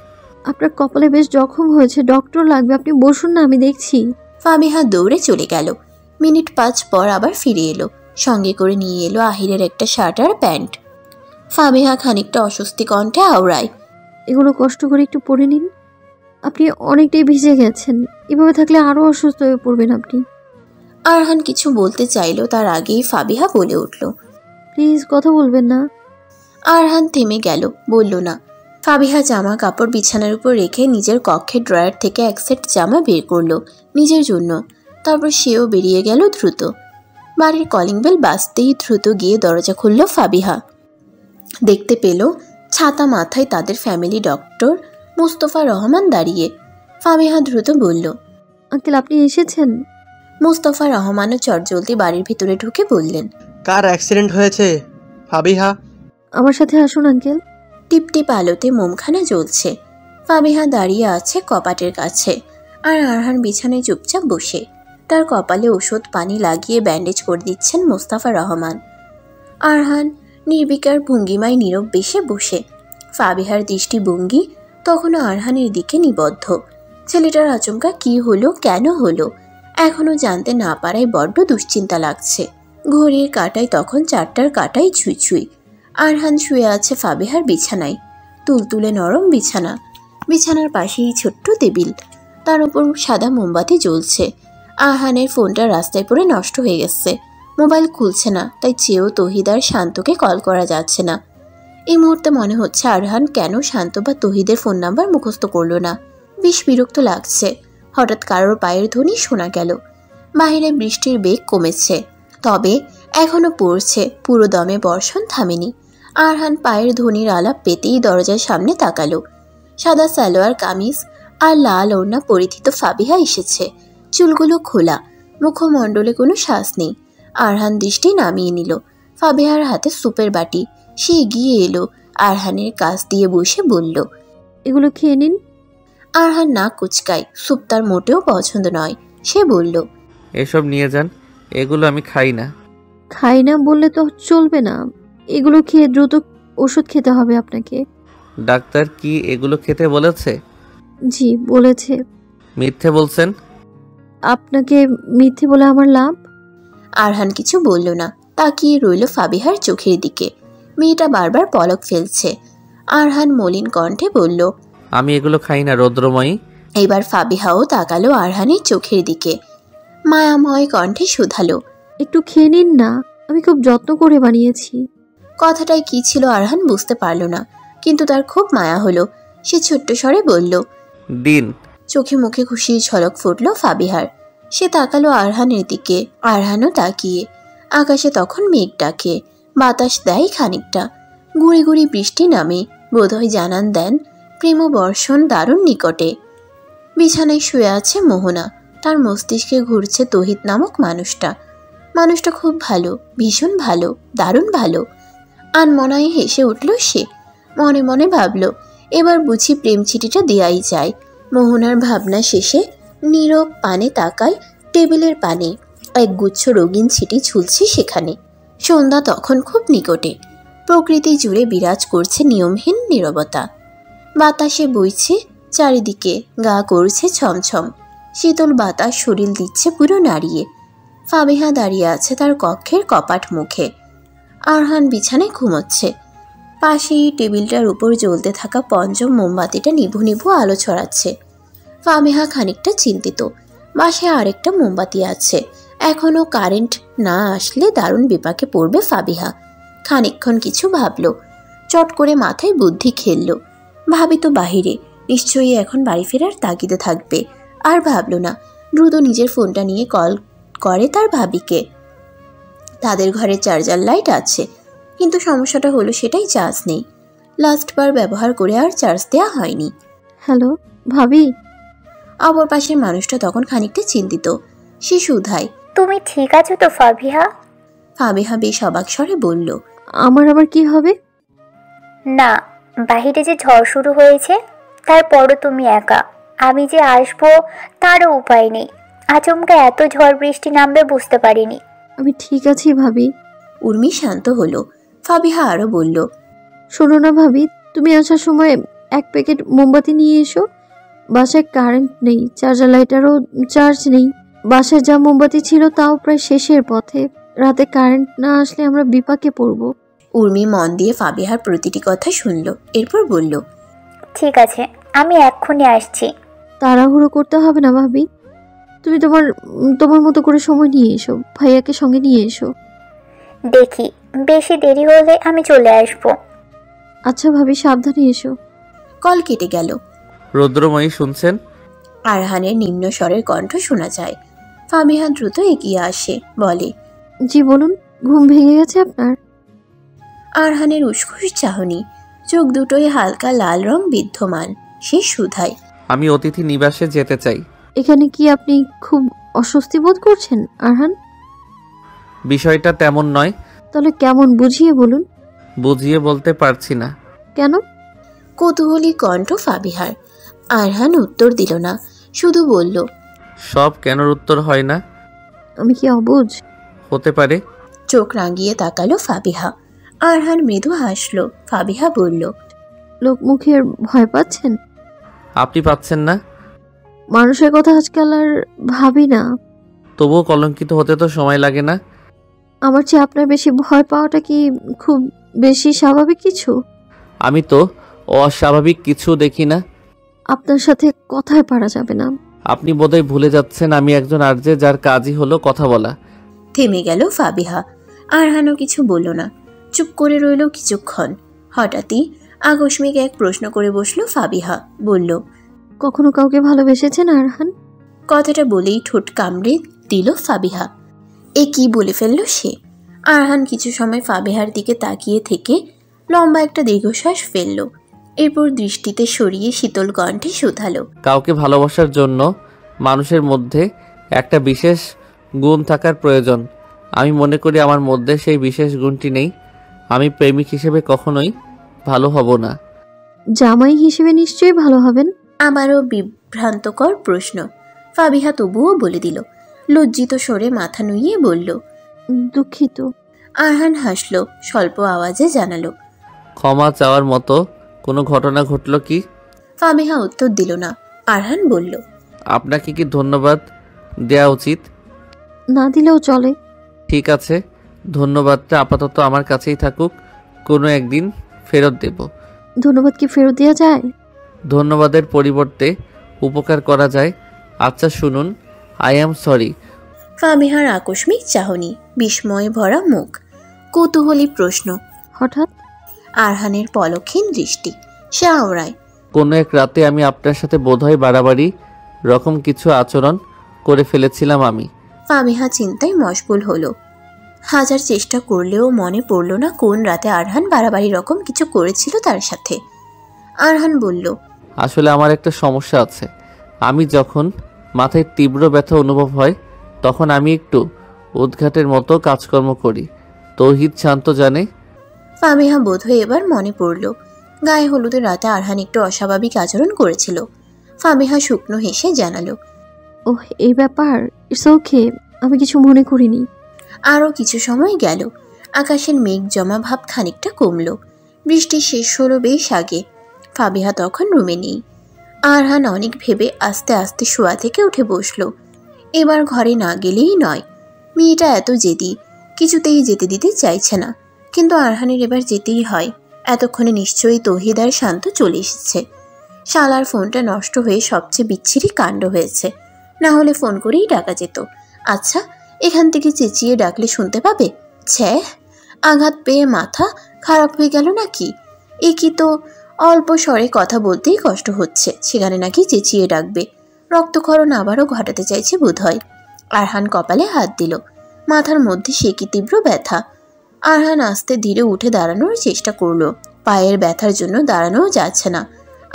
আপনার কপালে বেশ জখম হয়েছে, ডক্টর লাগবে, আপনি বসুন না, আমি দেখছি। ফাবিহা দৌড়ে চলে গেল। মিনিট 5 পর আবার ফিরে এলো। সঙ্গে করে নিয়ে এলো আহিরের একটা শার্ট আর প্যান্ট। ফাবিহা খানিকটা অস্বস্তি কণ্ঠে আওড়ায়, এগুলো কষ্ট করে একটু পরে নিন, আপনি অনেকটাই ভিজে গেছেন, এভাবে থাকলে আরো অসুস্থ হয়ে পড়বেন আপনি। আরহান কিছু বলতে চাইল, তার আগেই ফাবিহা বলে উঠল, প্লিজ কথা বলবেন না। আরহান থেমে গেল, বলল না। ফাবিহা জামা কাপড় বিছানার উপর রেখে নিজের কক্ষের ড্রয়ার থেকে এক সেট জামা বের করলো নিজের জন্য। তারপর সেও বেরিয়ে গেল দ্রুত। বাড়ির কলিং বেল বাজতেই দ্রুত গিয়ে দরজা খুলল ফাবিহা। দেখতে পেল ছাতা মাথায় তাদের ফ্যামিলি ডক্টর মুস্তফা রহমান দাঁড়িয়ে। ফাবিহা দ্রুত বলল। আঙ্কেল আপনি এসেছেন? মুস্তফা রহমানও চটজলদি বাড়ির ভিতরে ঢুকে বললেন। কার অ্যাক্সিডেন্ট হয়েছে ফাবিহা? আমার সাথে আসুন আঙ্কেল। টিপটিপ আলোতে মোমখানা জ্বলছে। ফাবিহা দাঁড়িয়ে আছে কপাটের কাছে, আর আরহান বিছানায় চুপচাপ বসে। তার কপালে ওষুধ পানি লাগিয়ে ব্যান্ডেজ করে দিচ্ছেন মোস্তফা রহমান। আরহান নির্বিকার ভঙ্গিমায় নীরব বেশে বসে। ফাবিহার দৃষ্টিভঙ্গি তখনও আরহানের দিকে নিবদ্ধ। ছেলেটার আচমকা কি হলো, কেন হলো, এখনো জানতে না পারায় বড্ড দুশ্চিন্তা লাগছে। ঘড়ির কাঁটায় তখন 4টার কাঁটায় ছুঁই ছুঁই। আরহান শুয়ে আছে ফাবিহার বিছানায়। তুলতুলে নরম বিছানা, বিছানার পাশেই ছোট্ট টেবিল, তার উপর সাদা মোমবাতি জ্বলছে। আরহানের ফোনটা রাস্তায় পড়ে নষ্ট হয়ে গেছে। মোবাইল খুলছে না, তাই চেয়েও তহিদ আর শান্তকে কল করা যাচ্ছে না। এই মুহূর্তে মনে হচ্ছে আরহান কেন শান্ত বা তহিদের ফোন নাম্বার মুখস্থ করলো না। বেশ বিরক্ত লাগছে। হঠাৎ কারোর পায়ের ধ্বনি শোনা গেল। বাইরে বৃষ্টির বেগ কমেছে, তবে এখনো পড়ছে, পুরো দমে বর্ষণ থামেনি। আরহান পায়ের ধ্বনির আলাপ পেতেই দরজার সামনে তাকালো। সাদা সালোয়ার কামিজ আর লাল ওড়না পরিহিত ফাবিহা এসেছে। চুলগুলো খোলা, মুখমণ্ডলে কোনো শ্বাস নেই। আরহান দৃষ্টি নামিয়ে নিল। ফাবিহার হাতে সুপের বাটি। সে এগিয়ে এলো, আরহানের কাছ দিয়ে বসে বলল, এগুলো খেয়ে নিন। আরহান না কুচকায়, সুপ তার মোটেও পছন্দ নয়। সে বলল, এসব নিয়ে যান, এগুলো আমি খাই না। খাই না বললে তো চলবে না, এগুলো খেয়ে দ্রুত ওষুধ খেতে হবে আপনাকে। ডাক্তার কি এগুলো খেতে বলেছে? জি বলেছে। মিথ্যে বলছেন? আপনাকে মিথ্যে বলে আমার লাভ? আরহান কিছু বলল না, তাকিয়ে রইল ফাবিহার চোখের দিকে। মেয়েটা বারবার পলক ফেলছে। আরহান মলিন কণ্ঠে বলল, আমি এগুলো খাই না রৌদ্রময়ী। এবার ফাবিহাও তাকালো আরহানের চোখের দিকে। মায়াময় কণ্ঠে শুধালো, একটু খেয়ে নিন না, আমি খুব যত্ন করে বানিয়েছি। কথাটাই কি ছিল আরহান বুঝতে পারল না, কিন্তু তার খুব মায়া হলো। সে ছোট্ট স্বরে বলল, দিন। চোখে মুখে খুশির ঝলক ফুটল ফাবিহার। সে তাকালো আরহানের দিকে, আরহানও তাকিয়ে। আকাশে তখন মেঘ ডাকে, বাতাস দেয় খানিকটা, গুড়ি গুড়ি বৃষ্টি নামে, বোধহয় জানান দেন প্রেম বর্ষণ দারুণ নিকটে। বিছানায় শুয়ে আছে মোহনা। তার মস্তিষ্কে ঘুরছে তহিদ নামক মানুষটা। মানুষটা খুব ভালো, ভীষণ ভালো, দারুণ ভালো। আনমনায় হেসে উঠল সে। মনে মনে ভাবল, এবার বুঝি প্রেম চিঠিটা দেয়াই যায়। মোহনার ভাবনা শেষে নীরব পানে তাকায় টেবিলের পানে। একগুচ্ছ রঙিন চিঠি ঝুলছে সেখানে। সন্ধ্যা তখন খুব নিকটে। প্রকৃতি জুড়ে বিরাজ করছে নিয়মহীন নীরবতা। বাতাসে বইছে চারিদিকে, গা করছে ছমছম। শীতল বাতাস শরীর দিচ্ছে পুরো নাড়িয়ে। ফাবিহা দাঁড়িয়ে আছে তার কক্ষের কপাট মুখে। আরহান বিছানায় ঘুমোচ্ছে। পাশেই টেবিলটার উপর জ্বলতে থাকা পঞ্চম মোমবাতিটা নিভু নিভু আলো ছড়াচ্ছে। ফাবিহা খানিকটা চিন্তিত। বাসায় আরেকটা মোমবাতি আছে, এখনো কারেন্ট না আসলে দারুণ বিপাকে পড়বে ফাবিহা। খানিকক্ষণ কিছু ভাবল, চট করে মাথায় বুদ্ধি খেলল। ভাবি তো বাহিরে, নিশ্চয়ই এখন বাড়ি ফেরার তাগিদে থাকবে। আর ভাবল না, দ্রুত নিজের ফোনটা নিয়ে কল করে তার ভাবিকে। তাদের ঘরে চার্জার লাইট আছে, কিন্তু সমস্যাটা হলো সেটাই চার্জ নেই। লাস্টবার ব্যবহার করে আর চার্জ দেওয়া হয়নি। হ্যালো ভাবি। অপর পাশের মানুষটা তখন খানিকটা চিন্তিত। সে শুধায়, তুমি ঠিক আছো তো ফাবিহা? ফাবিহা বেশ অবাক স্বরে বলল, আমার আবার কি হবে? না, বাহিরে যে ঝড় শুরু হয়েছে, তারপরও তুমি একা। আমি যে আসবো তারও উপায় নেই। আচমকা এত ঝড় বৃষ্টি নামবে বুঝতে পারিনি। আমি ঠিক আছি ভাবি। উর্মি শান্ত হলো। ফাবিহা আরো বলল, শোনো না ভাবি, তুমি আসার সময় 1 প্যাকেট মোমবাতি নিয়ে এসো। বাসায় কারেন্ট নেই, চার্জার লাইটারও চার্জ নেই। বাসায় যা মোমবাতি ছিল তাও প্রায় শেষের পথে। রাতে কারেন্ট না আসলে আমরা বিপাকে পড়ব। উর্মি মন দিয়ে ফাবিহার প্রতিটি কথা শুনল, এরপর বলল, ঠিক আছে, আমি এক্ষুনি আসছি। তাড়াহুড়ো করতে হবে না ভাবি, তুমি তোমার মতো করে সময় নিয়ে এসো। ভাইয়াকে সঙ্গে নিয়ে এসো। দেখি, বেশি দেরি হলে আমি চলে আসবো। আচ্ছা ভাবি, সাবধানে এসো। কল কেটে গেল। রৌদ্রময়ী শুনছেন? আরহানের নিম্ন স্বরের কণ্ঠ শোনা যায়। ফাবিহা দ্রুত এগিয়ে আসে, বলে, জি বলুন, ঘুম ভেঙে গেছে আপনার? আরহানের উসখুস চাহনি, চোখ দুটোই হালকা লাল রং বিদ্যমান। সে শুধায়, আমি অতিথি নিবাসে যেতে চাই। এখানে কি আপনি খুব অস্বস্তি বোধ করছেন আরহান? বিষয়টা তেমন নয়। তাহলে কেমন বুঝিয়ে বলুন। বুঝিয়ে বলতে পারছি না। কেন? কৌতূহলী কণ্ঠ ফাবিহার। আরহান উত্তর দিল না, শুধু বলল, সব কেনর উত্তর হয় না। আমি কি অবুঝ? হতে পারে। চোখ রাঙিয়ে তাকালো ফাবিহা। আরহান মৃদু হাসল। ফাবিহা বলল, লোকমুখের ভয় পাচ্ছেন? আপনি পাচ্ছেন না? মানুষের কথা আজকাল আর ভাবি না। তবুও কলঙ্কিত হতে তো সময় লাগে না। আমার চেয়ে আপনার বেশি ভয় পাওয়াটা কি খুব বেশি স্বাভাবিক কিছু? আমি তো অস্বাভাবিক কিছু দেখি না। আপনার সাথে কথায় পারা যাবে না। আপনি বোধহয় ভুলে যাচ্ছেন আমি একজন আরজে, যার কাজই হলো কথা বলা। থেমে গেল ফাবিহা। আরহানও কিছু বলল না, চুপ করে রইল কিছুক্ষণ। হঠাৎই আকস্মিক এক প্রশ্ন করে বসলো ফাবিহা। বলল, কখনো কাউকে ভালোবেসেছেন আরহান? কথাটা বলেই ঠোঁট কামড়ে দিল ফাবিহা। এ কি বলে ফেলল সে? আরহান কিছু সময় ফাবিহার দিকে তাকিয়ে থেকে লম্বা একটা দীর্ঘশ্বাস ফেলল। এরপর দৃষ্টিতে সরিয়ে শীতল কণ্ঠে শুধালো, কাউকে ভালোবাসার জন্য মানুষের মধ্যে একটা বিশেষ গুণ থাকার প্রয়োজন। আমি মনে করি আমার মধ্যে সেই বিশেষ গুণটি নেই। আমি প্রেমিক হিসেবে কখনোই ভালো হব না। জামাই হিসেবে নিশ্চয়ই ভালো হবেন। আমারও বিভ্রান্তকর প্রশ্ন। ফাবিহা তবুও বলে দিল। লজ্জিত স্বরে মাথা নুইয়ে বলল, দুঃখিত। আরহান হাসল, স্বল্প আওয়াজে জানালো, ক্ষমা চাওয়ার মতো কোনো ঘটনা ঘটল কি? ফাবিহা উত্তর দিল না। আরহান বলল, আপনাকে কি ধন্যবাদ দেওয়া উচিত? না দিলেও চলে। ঠিক আছে, ধন্যবাদটা আপাতত আমার কাছেই থাকুক, কোনো একদিন ফেরত দেব। ধন্যবাদ কি ফেরত দেওয়া যায়? ধন্যবাদের পরিবর্তে উপকার করা যায়। আচ্ছা শুনুন, আই অ্যাম সরি। ফাবিহার আকস্মিক চাহনি, বিস্ময়ে ভরা মুখ, কৌতূহলী প্রশ্ন। হঠাৎ আরহানের পলক্ষীন দৃষ্টি। সে আওড়ায়, কোনো এক রাতে আমি আপনার সাথে বোধহয় বাড়াবাড়ি রকম কিছু আচরণ করে ফেলেছিলাম আমি। ফাবিহা চিন্তায় মশগুল হলো। হাজার চেষ্টা করলেও মনে পড়ল না কোন রাতে আরহান বাড়াবাড়ি রকম কিছু করেছিল তার সাথে। আরহান বলল, আসলে আমার একটা সমস্যা আছে। আমি যখন মাথায় তীব্র ব্যথা অনুভব হয় তখন আমি একটু উদ্ঘাটের মতো কাজকর্ম করি। তৌহিদ শান্ত জানে। ফাবিহা বোধহয় এবার মনে পড়ল, গায়ে হলুদের রাতে আরহান একটু অস্বাভাবিক আচরণ করেছিল। ফাবিহা শুকনো হেসে জানালো, ওহ এই ব্যাপার, ইটস ওকে, আমি কিছু মনে করিনি। আরও কিছু সময় গেল। আকাশের মেঘ জমা ভাব খানিকটা কমল। বৃষ্টি শেষ হলো বেশ আগে। ফাবিহা তখন রুমে নেই। আরহান অনেক ভেবে আস্তে আস্তে শোয়া থেকে উঠে বসল। এবার ঘরে না গেলেই নয়। মেয়েটা এত জেদি, কিছুতেই যেতে দিতে চাইছে না। কিন্তু আরহানের এবার যেতেই হয়। এতক্ষণে নিশ্চয়ই তৌহিদ আর শান্ত চলে এসেছে। শালার ফোনটা নষ্ট হয়ে সবচেয়ে বিচ্ছিরি কাণ্ড হয়েছে। না হলে ফোন করেই ডাকা যেত। আচ্ছা, এখান থেকে চেঁচিয়ে ডাকলে শুনতে পাবে? ছ্যাঃ, আঘাত পেয়ে মাথা খারাপ হয়ে গেল নাকি? এ কি তো অল্প স্বরে কথা বলতেই কষ্ট হচ্ছে, সেখানে নাকি চেঁচিয়ে ডাকবে। রক্তক্ষরণ আবারও ঘটাতে চাইছে বোধহয়। আরহান কপালে হাত দিল। মাথার মধ্যে সে কি তীব্র ব্যথা। আরহান আস্তে ধীরে উঠে দাঁড়ানোর চেষ্টা করলো। পায়ের ব্যথার জন্য দাঁড়ানোও যাচ্ছে না।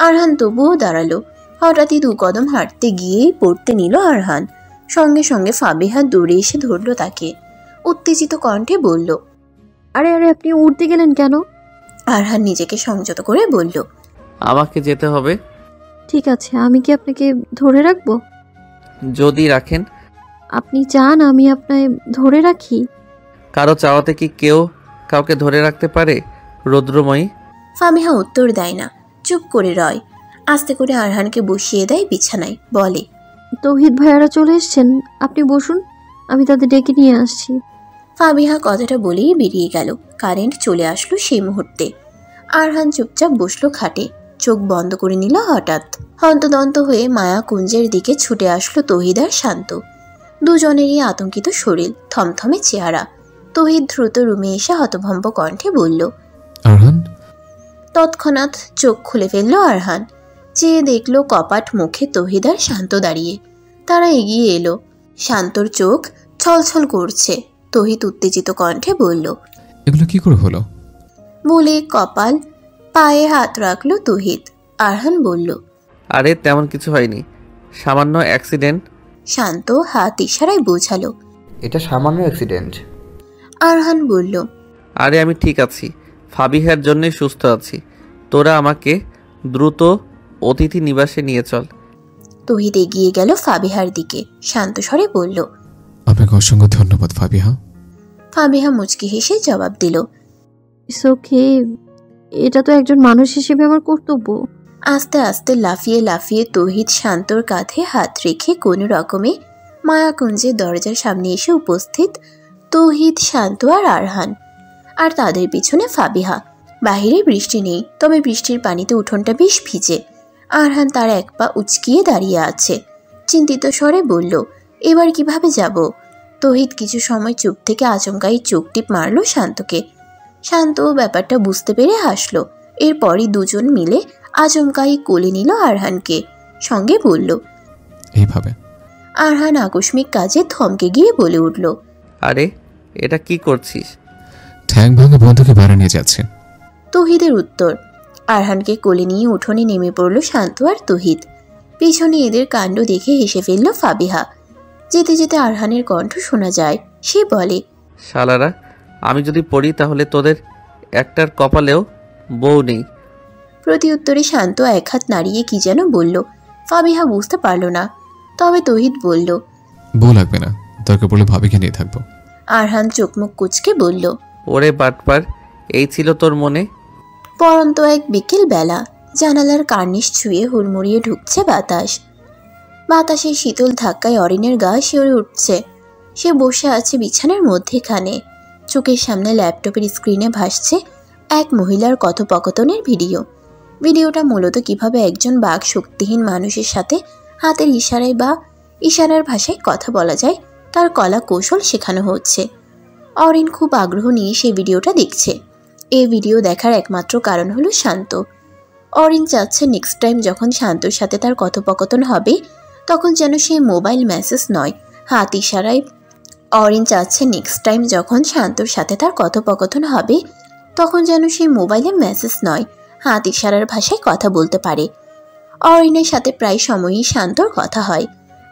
আরহান তবুও দাঁড়ালো। হঠাৎই 2 কদম হাঁটতে গিয়েই পড়তে নিল আরহান। সঙ্গে সঙ্গে ফাবিহা দৌড়ে এসে ধরল তাকে। উত্তেজিত কণ্ঠে বলল, আরে আরে আপনি উঠতে গেলেন কেন? আরহান নিজেকে সংযত করে বলল, আমাকে যেতে হবে। ঠিক আছে, আমি কি আপনাকে ধরে রাখবো? যদি রাখেন। আপনি চান আমি আপনায় ধরে রাখি? কারো চাওয়াতে কি কেউ কাউকে ধরে রাখতে পারে রৌদ্রময়ী? ফাবিহা উত্তর দেয় না, চুপ করে রয়। আস্তে করে আরহানকে বসিয়ে দেয় বিছানায়। বলে, তৌহিদ ভাইয়ারা চলে এসছেন, আপনি বসুন, আমি তাদের ডেকে নিয়ে আসছি। ফাবিহা কথাটা বলেই বেরিয়ে গেল। কারেন্ট চলে আসলো সেই মুহূর্তে। আরহান চুপচাপ বসলো খাটে, চোখ বন্ধ করে নিল। হঠাৎ হন্তদন্ত হয়ে মায়া কুঞ্জের দিকে ছুটে আসলো তৌহিদ আর শান্ত। দুজনেরই আতঙ্কিত শরীর, থমথমে চেহারা। তৌহিদ দ্রুত রুমে এসে হতভম্ব কণ্ঠে বলল, আরহান। তৎক্ষণাৎ চোখ খুলে ফেলল আরহান। চেয়ে দেখল কপাট মুখে তৌহিদ আর শান্ত দাঁড়িয়ে। তারা এগিয়ে এলো। শান্তর চোখ ছলছল করছে। তৌহিদ উত্তেজিত কণ্ঠে বলল, এগুলো কি করে হলো? বলে কপাল পায়ে হাত রাখলো তৌহিদ। আরহান বলল, আরে তেমন কিছু হয়নি, সামান্য অ্যাক্সিডেন্ট। শান্ত হাত ইশারায় বোঝালো। এটা সামান্য অ্যাক্সিডেন্ট। আরহান বলল, আরে আমি ঠিক আছি, ফাবিহার জন্যই সুস্থ আছি। তোরা আমাকে দ্রুত অতিথি নিবাসে নিয়ে চল। তহিদ এগিয়ে গেল ফাবিহার দিকে, শান্ত স্বরে বলল। আপনাকে অসংখ্য ধন্যবাদ ফাবিহা। ফাবিহা মুচকি হেসে জবাব দিল, ওকে, এটা তো একজন মানুষ হিসেবে আমার কর্তব্য। আস্তে আস্তে লাফিয়ে লাফিয়ে তহিদ শান্তর কাঁধে হাত রেখে কোনো রকমে মায়াকুঞ্জের দরজার সামনে এসে উপস্থিত তহিদ, শান্ত আর আরহান, আর তাদের পিছনে ফাবিহা। বাহিরে বৃষ্টি নেই, তবে বৃষ্টির পানিতে উঠোনটা বেশ ভিজে। আরহান তার এক পা উচকিয়ে দাঁড়িয়ে আছে, চিন্তিত স্বরে বলল, এবার কিভাবে যাব? তহিদ কিছু সময় চুপ থেকে আচমকাই চোখ টিপ মারল শান্তকে। শান্ত ব্যাপারটা বুঝতে পেরে হাসলো। এরপরই দুজন মিলে আচমকাই কোলে নিল আরহানকে, সঙ্গে বলল, এইভাবে। আরহান আকস্মিক কাজে থমকে গিয়ে বলে উঠল, আরে এটা কি করছিস? ঠ্যাং ভাঙা বন্ধুকে বাড়ি নিয়ে যাচ্ছে। তহিদের উত্তর। আরহানকে কোলে নিয়ে উঠোনে নেমে পড়ল শান্ত আর তহিদ। পিছনে এদের কাণ্ড দেখে হেসে ফেলল ফাবিহা। যেতে যেতে আরহানের কণ্ঠ শোনা যায়, সে বলে, শালারা, আমি যদি পড়ি তাহলে তোদের একটার কপালেও বউ নেই। প্রতি উত্তরে শান্ত এক হাত নাড়িয়ে কি যেন বলল। ফাবিহা বুঝতে পারল না, তবে তহিদ বলল, বউ লাগবে না, দরকার পড়লে ভাবিকে নিয়ে থাকবো। আরহান চোখ মুখ কুচকে বলল, ওরে বাটপার, এই ছিল তোর মনে? পরন্ত এক বিকেল বেলা, জানালার কার্নিশ ছুঁয়ে হুড়মুড়িয়ে ঢুকছে বাতাস। বাতাসের শীতল ধাক্কায় অরিনের গা শিউরে উঠছে। সে বসে আছে বিছানার মধ্যেখানে, চোখের সামনে ল্যাপটপের স্ক্রিনে ভাসছে এক মহিলার কথোপকথনের ভিডিও। ভিডিওটা মূলত কিভাবে একজন বাক শক্তিহীন মানুষের সাথে হাতের ইশারায় বা ইশারার ভাষায় কথা বলা যায় তার কলা কৌশল শেখানো হচ্ছে। অরিন খুব আগ্রহ নিয়ে সেই ভিডিওটা দেখছে। এই ভিডিও দেখার একমাত্র কারণ হলো শান্ত। অরিন চাচ্ছে নেক্সট টাইম যখন শান্তর সাথে তার কথোপকথন হবে তখন যেন সে মোবাইল মেসেজ নয়, হাত ইশারায়। অরিন চাচ্ছে নেক্সট টাইম যখন শান্তর সাথে তার কথোপকথন হবে তখন যেন সে মোবাইলে মেসেজ নয়, হাত ইশারার ভাষায় কথা বলতে পারে। অরিনের সাথে প্রায় সময়ই শান্তর কথা হয়।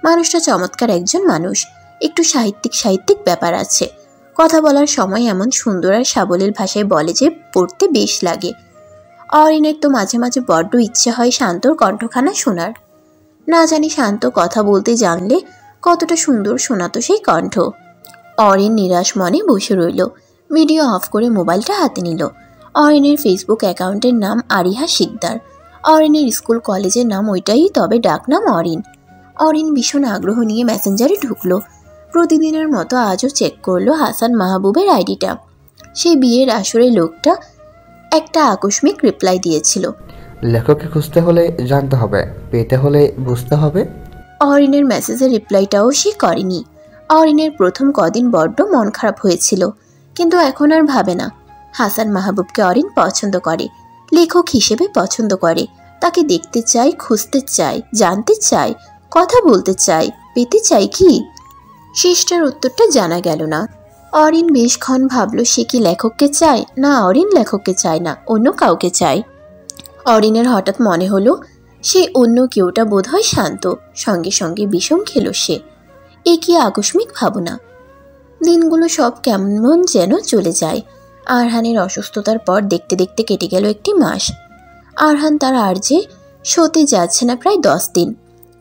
মানুষটা চমৎকার একজন মানুষ, একটু সাহিত্যিক ব্যাপার আছে। কথা বলার সময় এমন সুন্দর আর সাবলীল ভাষায় বলে যে পড়তে বেশ লাগে। অরিনের তো মাঝে মাঝে বড্ড ইচ্ছে হয় শান্তর কণ্ঠখানা শোনার। না জানি শান্ত কথা বলতে জানলে কতটা সুন্দর শোনাতো সেই কণ্ঠ। অরিন নিরাশ মনে বসে রইল। ভিডিও অফ করে মোবাইলটা হাতে নিল। অরিনের ফেসবুক অ্যাকাউন্টের নাম আরিহা শিকদার। অরিনের স্কুল কলেজের নাম ওইটাই, তবে ডাকনাম অরিন। অরিন ভীষণ আগ্রহ নিয়ে মেসেঞ্জারে ঢুকলো। প্রতিদিনের মতো আজও চেক করলো হাসান মাহবুবের আইডিটা। সেই বিয়ের আসরে লোকটা একটা আকস্মিক রিপ্লাই দিয়েছিল, লেখককে খুঁজতে হলে জানতে হবে, পেতে হলে বুঝতে হবে। অরিনের মেসেজের রিপ্লাইটাও সে করেনি। অরিনের প্রথম কদিন বড্ড মন খারাপ হয়েছিল, কিন্তু এখন আর ভাবে না। হাসান মাহবুবকে অরিন পছন্দ করে, লেখক হিসেবে পছন্দ করে। তাকে দেখতে চায়, খুঁজতে চায়, জানতে চায়, কথা বলতে চায়, পেতে চায় কি? শেষটার উত্তরটা জানা গেল না। অরিন বেশক্ষণ ভাবল সে কি লেখককে চায়, না অরিন লেখককে চায় না, অন্য কাউকে চায়। অরিনের হঠাৎ মনে হলো সে অন্য কেউটা বোধহয় শান্ত। সঙ্গে সঙ্গে বিষম খেল সে। এ কি আকস্মিক ভাবনা! দিনগুলো সব কেমন যেন চলে যায়। আরহানের অসুস্থতার পর দেখতে দেখতে কেটে গেল একটি মাস। আরহান তার আর্জে শোতে যাচ্ছে না প্রায় 10 দিন,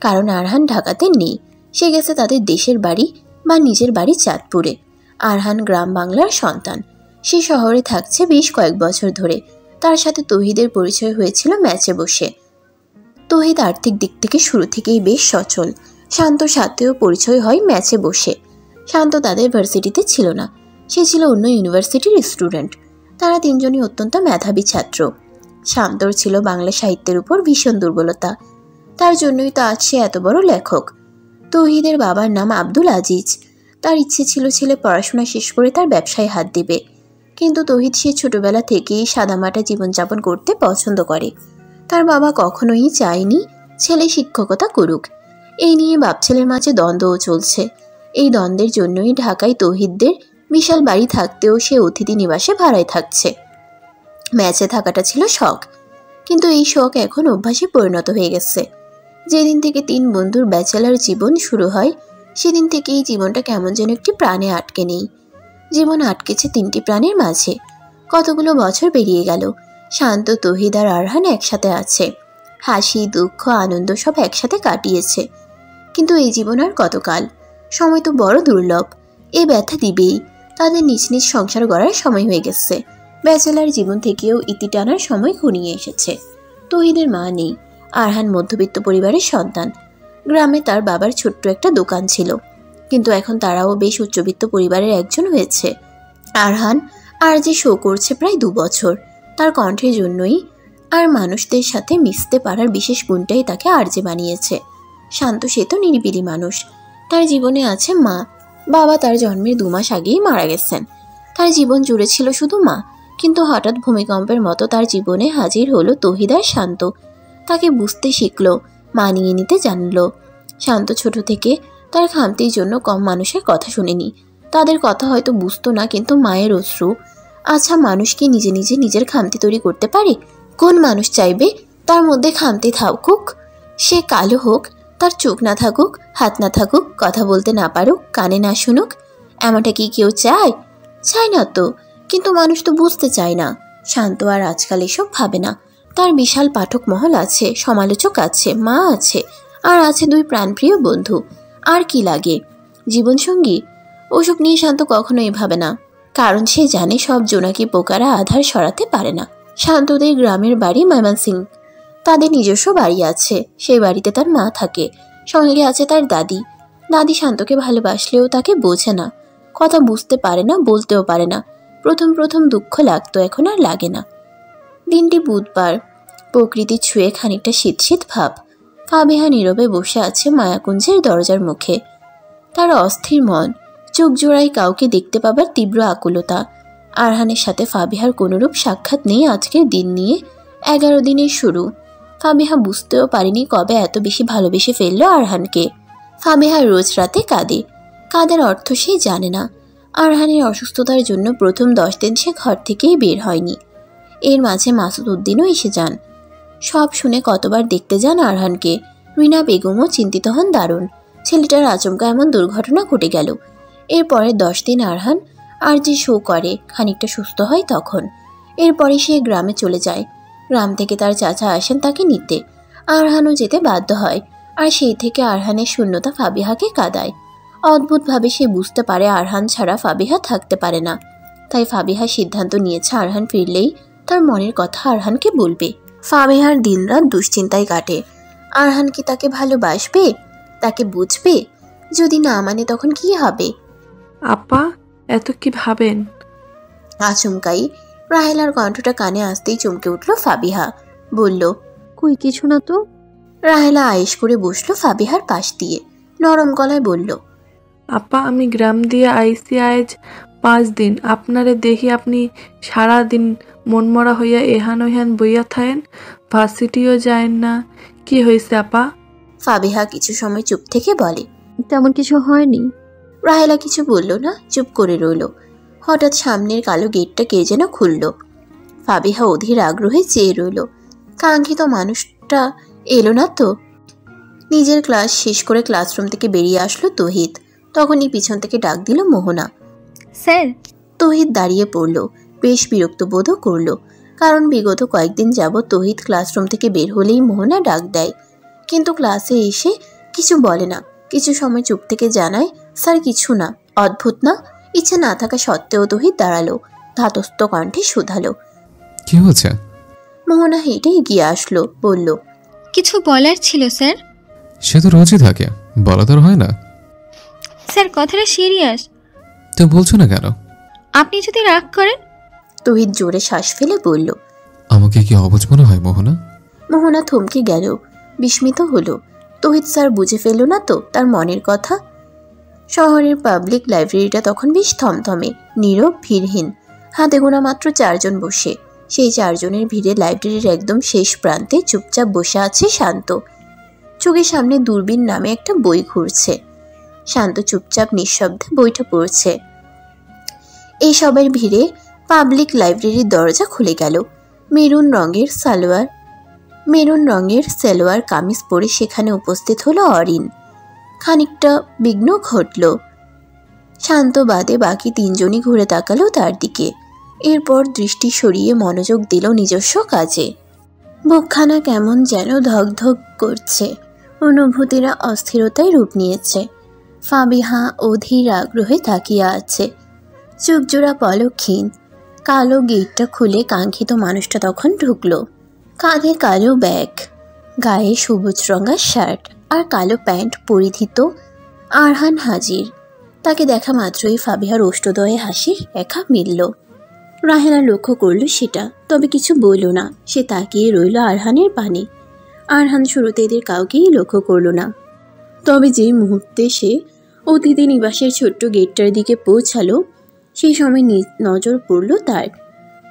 কারণ আরহান ঢাকাতে নেই। সে গেছে তাদের দেশের বাড়ি বা নিজের বাড়ি চাঁদপুরে। আরহান গ্রাম বাংলার সন্তান। সে শহরে থাকছে বেশ কয়েক বছর ধরে। তার সাথে তহিদের পরিচয় হয়েছিল ম্যাচে বসে। তহিদ আর্থিক দিক থেকে শুরু থেকেই বেশ সচল। শান্তর সাথেও পরিচয় হয় ম্যাচে বসে। শান্ত তাদের ভার্সিটিতে ছিল না, সে ছিল অন্য ইউনিভার্সিটির স্টুডেন্ট। তারা তিনজনই অত্যন্ত মেধাবী ছাত্র। শান্তর ছিল বাংলা সাহিত্যের উপর ভীষণ দুর্বলতা, তার জন্যই তো আজ সে এত বড় লেখক। তহিদের বাবার নাম আব্দুল আজিজ। তার ইচ্ছে ছিল ছেলে পড়াশোনা শেষ করে তার ব্যবসায় হাত দিবে, কিন্তু তহিদ সে ছোটবেলা থেকেই সাদামাটা জীবনযাপন করতে পছন্দ করে। তার বাবা কখনোই চায়নি ছেলে শিক্ষকতা করুক। এই নিয়ে বাপ ছেলের মাঝে দ্বন্দ্বও চলছে। এই দ্বন্দ্বের জন্যই ঢাকায় তহিদদের বিশাল বাড়ি থাকতেও সে অতিথি নিবাসে ভাড়ায় থাকছে। ম্যাচে থাকাটা ছিল শখ, কিন্তু এই শখ এখন অভ্যাসে পরিণত হয়ে গেছে। যেদিন থেকে 3 বন্ধুর ব্যাচেলার জীবন শুরু হয় সেদিন থেকে এই জীবনটা কেমন যেন একটি প্রাণে আটকে নেই। জীবন আটকেছে 3টি প্রাণের মাঝে। কতগুলো বছর পেরিয়ে গেল, শান্ত, তৌহিদ আর আরহান একসাথে আছে, হাসি দুঃখ আনন্দ সব একসাথে কাটিয়েছে। কিন্তু এই জীবন আর কতকাল? সময় তো বড় দুর্লভ, এ ব্যথা দিবেই। তাদের নিজ নিজ সংসার গড়ার সময় হয়ে গেছে। ব্যাচেলার জীবন থেকেও ইতি টানার সময় ঘনিয়ে এসেছে। তৌহিদের মা নেই। আরহান মধ্যবিত্ত পরিবারের সন্তান। গ্রামে তার বাবার ছোট্ট একটা দোকান ছিল, কিন্তু এখন তারাও বেশ উচ্চবিত্ত পরিবারের একজন হয়েছে। আরহান আর যে শো করছে প্রায় 2 বছর, তার কণ্ঠের জন্যই আর মানুষদের সাথে মিশতে পারার বিশেষ গুণটাই তাকে আরজে বানিয়েছে। শান্ত সে তো নিরিবিলি মানুষ। তার জীবনে আছে মা। বাবা তার জন্মের 2 মাস আগেই মারা গেছেন। তার জীবন জুড়ে ছিল শুধু মা, কিন্তু হঠাৎ ভূমিকম্পের মতো তার জীবনে হাজির হলো তৌহিদ আর শান্ত। তাকে বুঝতে শিখলো, মানিয়ে নিতে জানলো। শান্ত ছোট থেকে তার খামতির জন্য কম মানুষের কথা শুনেনি। তাদের কথা হয়তো বুঝতো না, কিন্তু মায়ের অশ্রু। আচ্ছা, মানুষ কি নিজে নিজে নিজের খামতি তৈরি করতে পারে? কোন মানুষ চাইবে তার মধ্যে খামতি থাকুক? সে কালো হোক, তার চোখ না থাকুক, হাত না থাকুক, কথা বলতে না পারুক, কানে না শুনুক, এমনটা কি কেউ চায়? চায় না তো, কিন্তু মানুষ তো বুঝতে চায় না। শান্ত আর আজকাল এসব ভাবে না। তার বিশাল পাঠক মহল আছে, সমালোচক আছে, মা আছে, আর আছে 2 প্রাণপ্রিয় বন্ধু। আর কি লাগে? জীবনসঙ্গী? ওসব নিয়ে শান্ত কখনোই ভাবে না, কারণ সে জানে সব জোনাকি পোকারা আধার সরাতে পারে না। শান্তদের গ্রামের বাড়ি ময়মনসিংহ। তাদের নিজস্ব বাড়ি আছে, সেই বাড়িতে তার মা থাকে, সঙ্গে আছে তার দাদি। দাদি শান্তকে ভালোবাসলেও তাকে বোঝে না, কথা বুঝতে পারে না, বলতেও পারে না। প্রথম প্রথম দুঃখ লাগতো, এখন আর লাগে না। দিনটি বুধবার। প্রকৃতি ছুঁয়ে খানিকটা শীত শীত ভাব। ফাবিহা নীরবে বসে আছে মায়াকুঞ্জের দরজার মুখে। তার অস্থির মন, চোখ জোড়ায় কাউকে দেখতে পাবার তীব্র আকুলতা। আরহানের সাথে ফাবিহার কোনোরূপ সাক্ষাৎ নেই আজকের দিন নিয়ে। 11 দিনের শুরু। ফাবিহা বুঝতেও পারেনি কবে এত বেশি ভালোবেসে ফেললো আরহানকে। ফাবিহা রোজ রাতে কাঁদে। কাঁদার অর্থ সে জানে না। আরহানের অসুস্থতার জন্য প্রথম 10 দিন সে ঘর থেকেই বের হয়নি। এর মাঝে মাসুদ উদ্দিনও এসে যান। সব শুনে কতবার দেখতে যান আরহানকে। রিনা বেগমও চিন্তিত হন দারুণ। ছেলেটার আচমকা এমন দুর্ঘটনা ঘটে গেল। এরপরে 10 দিন আরহান আর যে শো করে, খানিকটা সুস্থ হয় তখন। এরপরে সে গ্রামে চলে যায়। গ্রাম থেকে তার চাচা আসেন তাকে নিতে। আরহানও যেতে বাধ্য হয়, আর সেই থেকে আরহানের শূন্যতা ফাবিহাকে কাঁদায়। অদ্ভুতভাবে সে বুঝতে পারে আরহান ছাড়া ফাবিহা থাকতে পারে না। তাই ফাবিহা সিদ্ধান্ত নিয়েছে আরহান ফিরলেই তার মনের কথা আরহানকে বলবে। ফাবিহার দিনরাত দুশ্চিন্তায় কাটে। আরহান কি তাকে ভালোবাসবে? তাকে বুঝবে? যদি না মানে তখন কি হবে? আপা, এত কি ভাবেন? আচমকাই রাহেলার কণ্ঠটা কানে আসতেই চমকে উঠল ফাবিহা। বলল, কই কিছু না তো। রাহেলা আয়েশ করে বসলো ফাবিহার পাশ দিয়ে। নরম গলায় বলল, আপা, আমি গ্রাম দিয়ে আইসি আজ 5 দিন। আপনারে দেখি আপনি সারা দিন মনমরা হইয়া এহান ওহান বইয়া থাকেন, ভার্সিটিও যায় না। কি হয়েছে আপা? ফাবিহা কিছু সময় চুপ থেকে বলে, তেমন কিছু হয়নি। রাহেলা কিছু বলল না, চুপ করে রইল। হঠাৎ সামনের কালো গেটটা কে যেন খুলল। ফাবিহা অধীর আগ্রহে চেয়ে রইল। কাঙ্ক্ষিত মানুষটা এলো না তো। নিজের ক্লাস শেষ করে ক্লাসরুম থেকে বেরিয়ে আসলো তৌহিদ। তখনই পিছন থেকে ডাক দিল মোহনা। স্যার। তৌহিদ দাঁড়িয়ে পড়ল। বেশ বিরক্ত বোধও করল, কারণ বিগত কয়েকদিন যাবৎ তৌহিদ ক্লাসরুম থেকে বের হলেই মোহনা ডাক দেয়, কিন্তু ক্লাসে এসে কিছু বলে না। কিছু সময় চুপ থেকে জানায়, স্যার কিছু না। অদ্ভুত না? ইচ্ছা না থাকা সত্ত্বেও তৌহিদ দাঁড়ালো, ধাতস্থ কণ্ঠে শুধালো, কি হয়েছে? মোহনা হেঁটে এগিয়ে আসলো, বলল, কিছু বলার ছিল স্যার। সে তো রোজই থাকে, বলা তোর হয় না? স্যার, কথাটা সিরিয়াস। তো বলছো না কেন? আপনি যদি রাগ করেন। তৌহিদ জোরে শ্বাস ফেলে বলল, আমাকে কি অবুঝ মনে হয় মোহনা? মোহনা থমকে গেল, বিস্মিত হলো। তৌহিদ স্যার বুঝে ফেলল না তো তার মনের কথা? শহরের পাবলিক লাইব্রেরিটা তখন বেশ থমথমে, নীরব, ভিড়হীন। হাতে গোনা মাত্র 4 জন বসে। সেই 4 জনের ভিড়ে লাইব্রেরির একদম শেষ প্রান্তে চুপচাপ বসে আছে শান্ত। চোখের সামনে দূরবীন নামে একটা বই ঘুরছে। শান্ত চুপচাপ নিঃশব্দে বইটা পড়ছে। এই সবের ভিড়ে পাবলিক লাইব্রেরির দরজা খুলে গেল। মেরুন রঙের সালোয়ার মেরুন রঙের সালোয়ার কামিজ পরে সেখানে উপস্থিত হলো অরিন। খানিকটা বিঘ্ন ঘটল। শান্ত বাদে বাকি তিনজনই ঘুরে তাকালো তার দিকে। এরপর দৃষ্টি সরিয়ে মনোযোগ দিল নিজস্ব কাজে। বুকখানা কেমন যেন ধকধক করছে, অনুভূতিরা অস্থিরতায় রূপ নিয়েছে। ফাবিহা অধীর আগ্রহে তাকিয়ে আছে, চোখজোড়া পলকহীন। কালো গেটটা খুলে কাঙ্ক্ষিত মানুষটা তখন ঢুকলো। কাঁধে কালো ব্যাগ, গায়ে সবুজ রঙা শার্ট আর কালো প্যান্ট পরিহিত আরহান হাজির। তাকে দেখা মাত্রই ফাবিহার ওষ্ঠদয়ে হাসির রেখা মিলল। রাহেলা লক্ষ্য করল সেটা, তবে কিছু বলল না। সে তাকিয়ে রইল আরহানের পানে। আরহান শুরুতে এদের কাউকেই লক্ষ্য করল না, তবে যে মুহূর্তে সে অতিথি নিবাসের ছোট্ট গেটটার দিকে পৌঁছালো সেই সময় নজর পড়ল তার।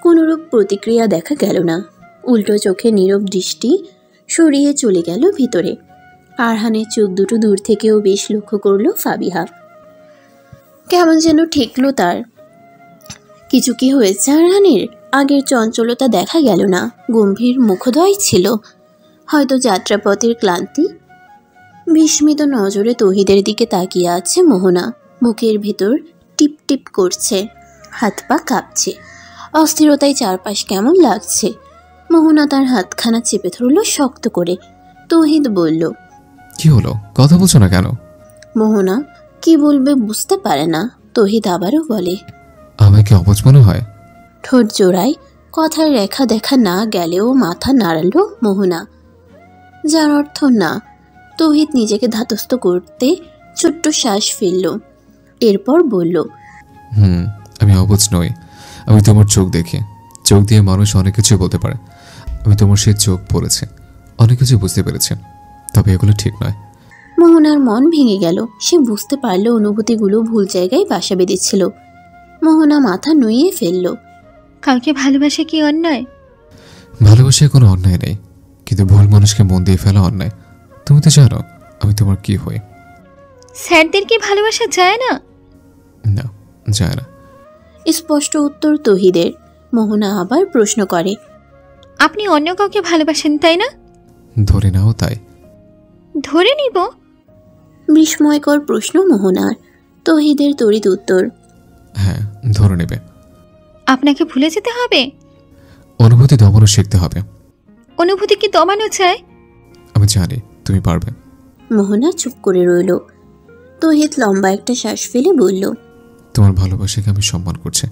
কোনোরূপ প্রতিক্রিয়া দেখা গেল না, উল্টো চোখে নীরব দৃষ্টি সরিয়ে চলে গেল ভিতরে। আরহানের চোখ দুটো দূর থেকেও বেশ লক্ষ্য করল ফাবিহা। কেমন যেন ঠেকলো তার। কিছু কি হয়েছে আরহানের? আগের চঞ্চলতা দেখা গেল না, গম্ভীর মুখোদয় ছিল। হয়তো যাত্রাপথের ক্লান্তি। বিস্মিত নজরে তৌহিদের দিকে তাকিয়ে আছে মোহনা। বুকের ভেতর টিপ টিপ করছে, হাত পা কাঁপছে, অস্থিরতায় চারপাশ কেমন লাগছে। মোহনা তার হাতখানা চেপে ধরল শক্ত করে। তৌহিদ বলল, কি হলো, কথা বলছো না কেন? মোহনা কি বলবে বুঝতে পারে না। তৌহিদ আবারও বলে, আমাকে অবুঝ মনে হয়? ঠোঁট জোড়ায় কথার রেখা দেখা না গেলেও মাথা নাড়ালো মোহনা, যার অর্থ না। তৌহিদ নিজেকে ধাতস্থ করতে ছোট্ট শ্বাস ফেলল, এরপর বলল, আমি অবুঝ নই। আমি তোমার চোখ দেখি, চোখ দিয়ে মানুষ অনেক কিছু বলতে পারে। আমি তোমার সেই চোখ পড়েছে, অনেক কিছু বুঝতে পেরেছি, তবে এগুলো ঠিক নয়। মোহনার মন ভেঙে গেল। সে বুঝতে পারল অনুভূতিগুলো ভুল জায়গায় বাসা বেঁধেছিল। মোহনা মাথা নুইয়ে ফেলল। কাউকে ভালোবাসা কি অন্যায়? ভালোবাসায় কোনো অন্যায় নেই, কিন্তু ভুল মানুষকে মন দিয়ে ফেলা অন্যায়। তুমি তো জানো আমি তোমার কি হই। স্যারদের কি ভালোবাসা যায় না? না, যায় না। স্পষ্ট উত্তর তৌহিদের। মোহনা আবার প্রশ্ন করে, আপনি অন্য কাউকে ভালোবাসেন তাই না? ধরে নাও তাই। ধরে নিব? বিস্ময়কর প্রশ্ন মোহনার। তৌহিদের তড়িৎ উত্তর, হ্যাঁ, ধরে নেবে। আপনাকে ভুলে যেতে হবে? অনুভূতি দমানো শিখতে হবে। অনুভূতি কি দমানো চায়? আমি জানি তুমি পারবে। মোহনা চুপ করে রইল। তৌহিদ লম্বা একটা শ্বাস ফেলে বলল, তোমার ভালোবাসাকে আমি সম্মান করছি,